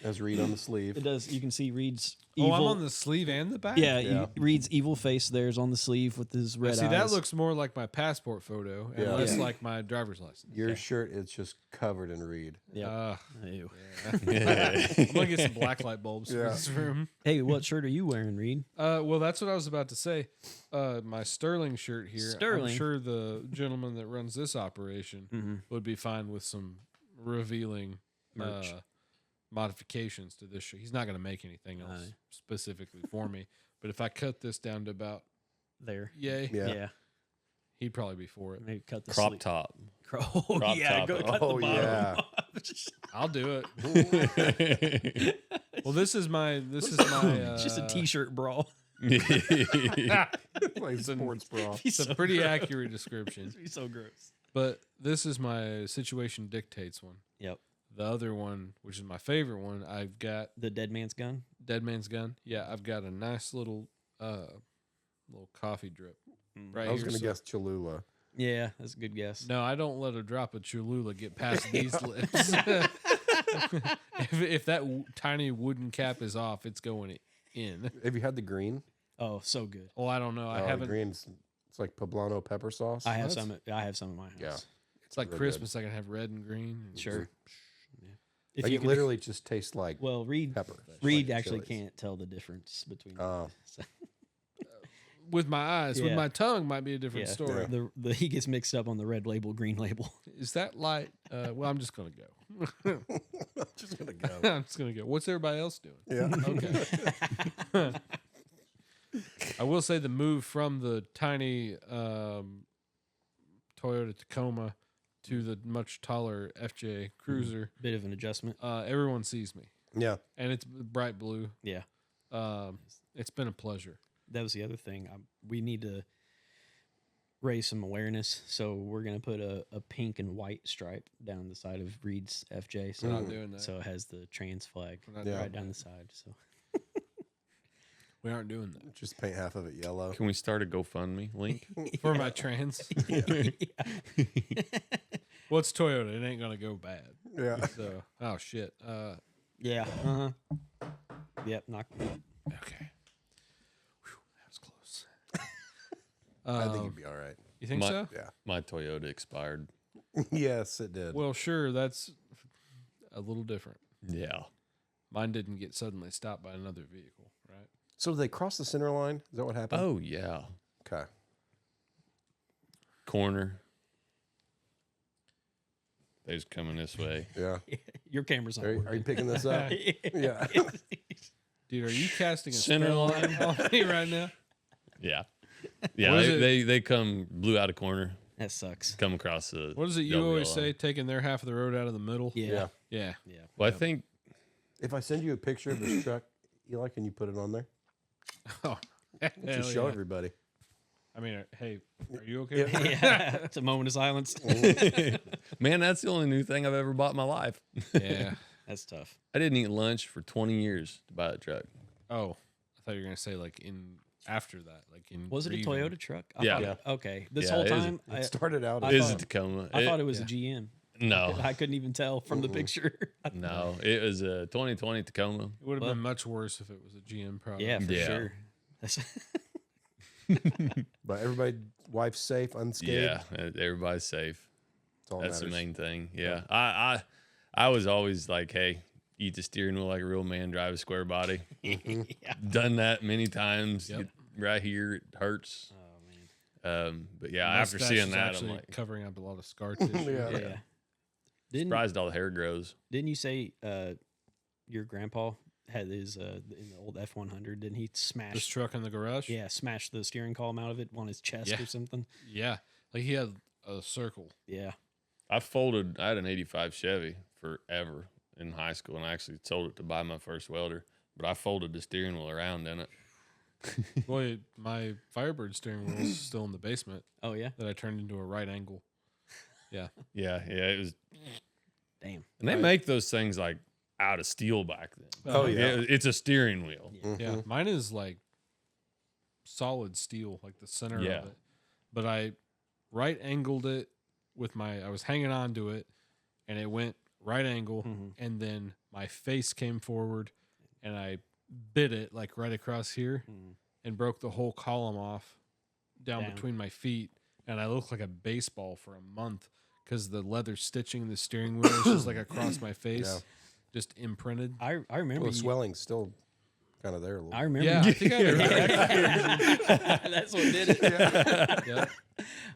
As Reed on the sleeve.
It does. You can see Reed's
Oh,
evil.
I'm on the sleeve and the back.
Yeah,
Yeah.
Reed's evil face there's on the sleeve with his red
See,
eyes.
that looks more like my passport photo and
Yeah.
less
Yeah.
like my driver's license.
Your shirt is just covered in Reed.
Yeah.
Uh,
Ew.
I'm gonna get some blacklight bulbs for
Yeah.
this room.
Hey, what shirt are you wearing, Reed?
Well, that's what I was about to say. My Sterling shirt here.
Sterling?
I'm sure the gentleman that runs this operation
Mm-hmm.
would be fine with some revealing
Merch.
modifications to this shirt. He's not going to make anything else
Aye.
specifically for me. But if I cut this down to about
There.
yay,
Yeah.
Yeah.
he'd probably be for it.
Maybe cut the
Crop
sleeve.
top.
Oh,
Crop
yeah.
top.
Go cut
Oh,
the bottom.
yeah.
I'll do it. Well, this is my
It's just a t-shirt bra.
Like sports bra.
It's a pretty accurate description.
It'd be so gross.
But this is my situation dictates one.
Yep.
The other one, which is my favorite one, I've got
The dead man's gun.
Dead Man's Gun. Yeah, I've got a nice little coffee drip right
I was
here.
going to
So-
guess Cholula.
Yeah, that's a good guess.
No, I don't let a drop of Cholula get past these lips. if that tiny wooden cap is off, it's going in.
Have you had the green?
Oh, so good.
Oh, I don't know. I
The
haven't.
green's it's like poblano pepper sauce.
I have
What?
some. I have some in my house.
Yeah.
It's like
real
Christmas. I can have red and green. and-
Sure. If
Like
you
it
can-
literally just tastes like
well, Reed
pepper.
Reed
like
actually
chilies.
can't tell the difference between.
Oh.
With my eyes, with
Yeah.
my tongue, might be a different
Yeah.
story.
The he gets mixed up on the red label, green label.
Is that light? Well, I'm just gonna go.
I'm just going to go.
I'm just gonna go. What's everybody else doing?
Yeah.
Okay. I will say the move from the tiny Toyota Tacoma to the much taller FJ Cruiser.
Bit of an adjustment.
Everyone sees me,
Yeah.
and it's bright blue.
Yeah,
It's been a pleasure.
that was the other thing. We need to raise some awareness, so we're gonna put a pink and white stripe down the side of Reed's FJ. So
We're not doing that.
So it has the trans flag
We're not
Yeah.
doing
right down
that.
the side. So
We aren't doing that
Just paint half of it yellow.
Can we start a GoFundMe link?
for my trans. Well, it's Toyota. It ain't gonna go bad.
Yeah.
So, oh shit.
yeah. Uh huh. Yep. Not.
Okay. Whew, that was close.
I think
Um,
it'd be all right.
you think
My-
so?
Yeah.
My Toyota expired.
Yes, it did.
Well, sure. That's a little different.
Yeah.
Mine didn't get suddenly stopped by another vehicle, right?
So did they cross the center line? Is that what happened?
Oh yeah.
Okay.
Corner. They was coming this way.
Yeah.
Your camera's not
Are you
working.
picking this up? Yeah.
Dude, are you casting a
Center
spell
line.
on me right now?
Yeah. Yeah.
What is
They come blew out a corner,
That sucks.
come across the.
What is it you
double
always
yellow.
say? Taking their half of the road out of the middle?
Yeah.
Yeah.
Yeah.
Yeah.
Well, I think
If I send you a picture of this truck, Eli, can you put it on there?
Oh,
Just
hell
show
yeah.
everybody.
I mean, hey, are you okay?
Yeah. It's a moment of silence.
man, that's the only new thing I've ever bought in my life.
Yeah.
That's tough.
I didn't eat lunch for 20 years to buy that truck.
Oh, I thought you were gonna say like in after that, like in.
Was it a
grieving.
Toyota truck?
Yeah.
thought okay. This
Yeah,
whole
it is.
time,
It started out
I
It is
thought-
a Tacoma.
I thought it was
yeah.
a GM.
No,
I couldn't even tell from the picture.
no, it was a 2020 Tacoma.
It would have
Well-
been much worse if it was a GM product.
Yeah, for
Yeah.
sure. That's
But everybody, wife's safe, unscathed.
Yeah, everybody's safe.
That's all
That's the
matters.
main thing. Yeah, I was always like, hey, eat the steering wheel like a real man, drive a square body.
yeah.
Done that many times.
Yep.
Right here, it hurts.
Oh man.
But yeah,
The
after
mustache
seeing
is
that, I'm
actually
like,
covering up a lot of scar tissue.
Yeah.
Yeah.
Surprised all the hair grows.
Didn't you say your grandpa had his in the old F-100? Didn't he
This
smash?
truck in the garage.
Yeah, smash the steering column out of it on his chest
Yeah.
or something.
Yeah. Like he had a circle.
Yeah.
I had an 85 Chevy forever in high school, and I actually sold it to buy my first welder, but I folded the steering wheel around in it.
Boy, my Firebird steering wheel is still in the basement
Oh yeah.
that I turned into a right angle.
Yeah, it was.
Damn.
And they
Right.
make those things like out of steel back then.
Oh, yeah.
It's a steering wheel.
Yeah, mine is like solid steel, like the center
Yeah.
of it. But I right angled it with I was hanging on to it, and it went right angle,
Mhm.
and then my face came forward, and I bit it like right across here,
Mhm.
and broke the whole column off down
Down.
between my feet, and I looked like a baseball for a month because the leather stitching in the steering wheel is just like across my face,
Yeah.
just imprinted.
I remember
Well, the
you-
swelling's still kind of there a little
I
bit.
remember.
Yeah, I
you-
think I had
That's what did it.
Yeah.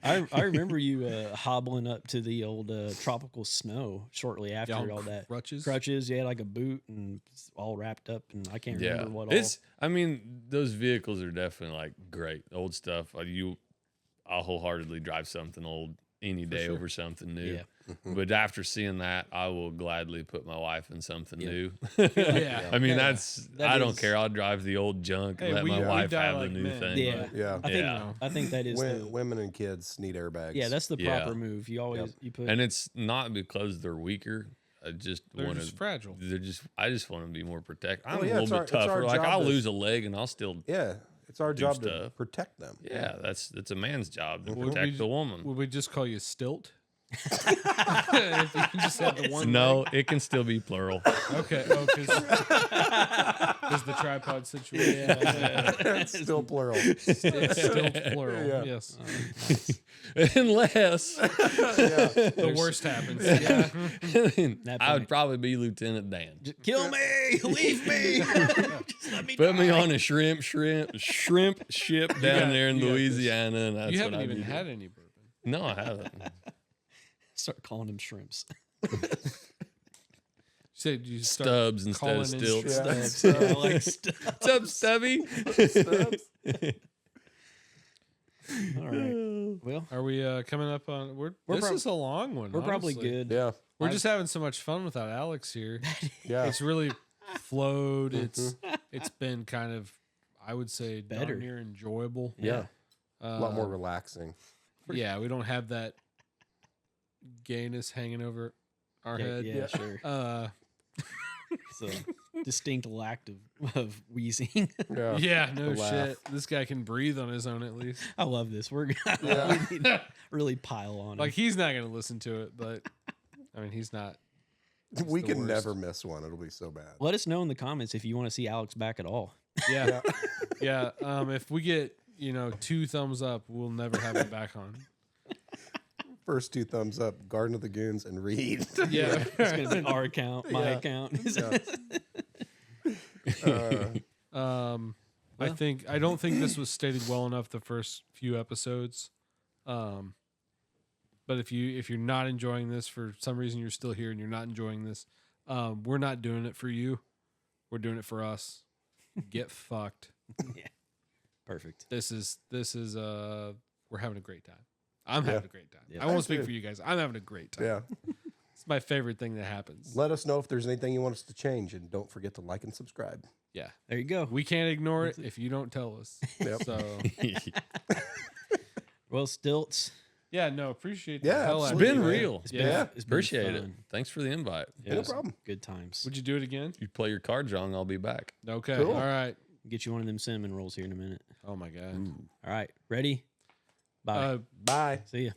I remember you hobbling up to the old tropical snow shortly after
Yeah,
all that.
crutches.
Crutches, you had like a boot and it's all wrapped up, and I can't
Yeah,
remember what
I mean, those vehicles are definitely like great old stuff. I'll wholeheartedly drive something old any day
sure.
over something new.
Yeah.
But after seeing that, I will gladly put my wife in something
Yeah.
new.
Yeah.
I mean,
Yeah. That
I don't
is-
care. I'll drive the old junk.
Hey,
Let
we
my wife
die
have the
like
new
men.
thing.
Yeah.
but-
Yeah.
I think
Yeah.
I think that is the
Women and kids need airbags.
yeah, that's the
Yeah.
proper move. You always you put
And it's not because they're weaker. I just
They're
want
just fragile.
I just want to be more protected. I'm
Well, yeah,
a
it's
little
our-
bit
it's our
tougher. Like
job
I'll
to-
lose a leg and I'll still
Yeah, it's our
do
job to
stuff.
protect them.
yeah. That's a man's job to
Would
protect
we-
the woman.
Would we just call you Stilt? If you just had the one.
No, it can still be plural.
leg? Okay. Oh, because the tripod situation.
It's still plural.
It's still plural.
Yeah.
Yes.
Unless
The worst happens. Yeah.
That
I would
point.
probably be Lieutenant Dan.
Just kill me, leave me, just let me
Put me
die.
on a shrimp ship down
got-
there in
you got this.
Louisiana, and that's
You
what
haven't
I'd
even
be
had
doing.
any bourbon.
No, I haven't.
Start calling them shrimps.
You said you start
Stubs instead of
calling in
stilts.
shrimp.
Yeah.
I like stuff.
What's up, Stubby?
All right. Well,
Are we coming up on? This
prob-
is a long one.
we're probably
honestly.
good.
Yeah,
We're just having so much fun without Alex here.
yeah.
It's really flowed. It's been kind of, I would say,
Better.
darn near enjoyable.
Yeah, a lot more
Uh,
relaxing.
Yeah, we don't have that gayness hanging over our head.
Yeah, sure.
Uh,
It's a distinct lack of wheezing.
Yeah,
yeah, no
The laugh.
shit. This guy can breathe on his own at least.
I love this. We're gonna
Yeah.
we need to really pile on.
Like
him.
he's not going to listen to it, but I mean, he's not.
we
the
can
worst.
never miss one. It'll be so bad.
Let us know in the comments if you want to see Alex back at all.
Yeah, yeah. If we get 2 thumbs up, we'll never have it back on.
First 2 thumbs up. Garden of the Goons and Reed.
Yeah,
It's gonna be our account, my
Yeah.
account.
Uh,
I don't think this was stated well enough the first few episodes. But if you're not enjoying this for some reason, you're still here and you're not enjoying this, we're not doing it for you. We're doing it for us. Get fucked.
Perfect.
This is we're having a great time. I'm having a great time.
Yeah.
I won't
Me
speak
too.
for you guys. I'm having a great time.
yeah.
It's my favorite thing that happens.
Let us know if there's anything you want us to change, and don't forget to like and subscribe.
Yeah.
There you go.
We can't ignore it if you don't tell us.
Yep.
So
Well, Stilts.
yeah, no, appreciate
Yeah,
the hell
It's
out
absolutely,
of
been
it.
man.
real.
It's
Yeah.
been, it's been
Appreciate it.
fun.
Thanks for the invite.
Yeah,
No
it's
problem.
Good times.
Would you do it again?
You play your cards wrong, I'll be back.
Okay.
Cool.
All right.
Get you one of them cinnamon rolls here in a minute.
Oh my god.
All right. Ready? Bye.
Uh,
Bye.
See ya.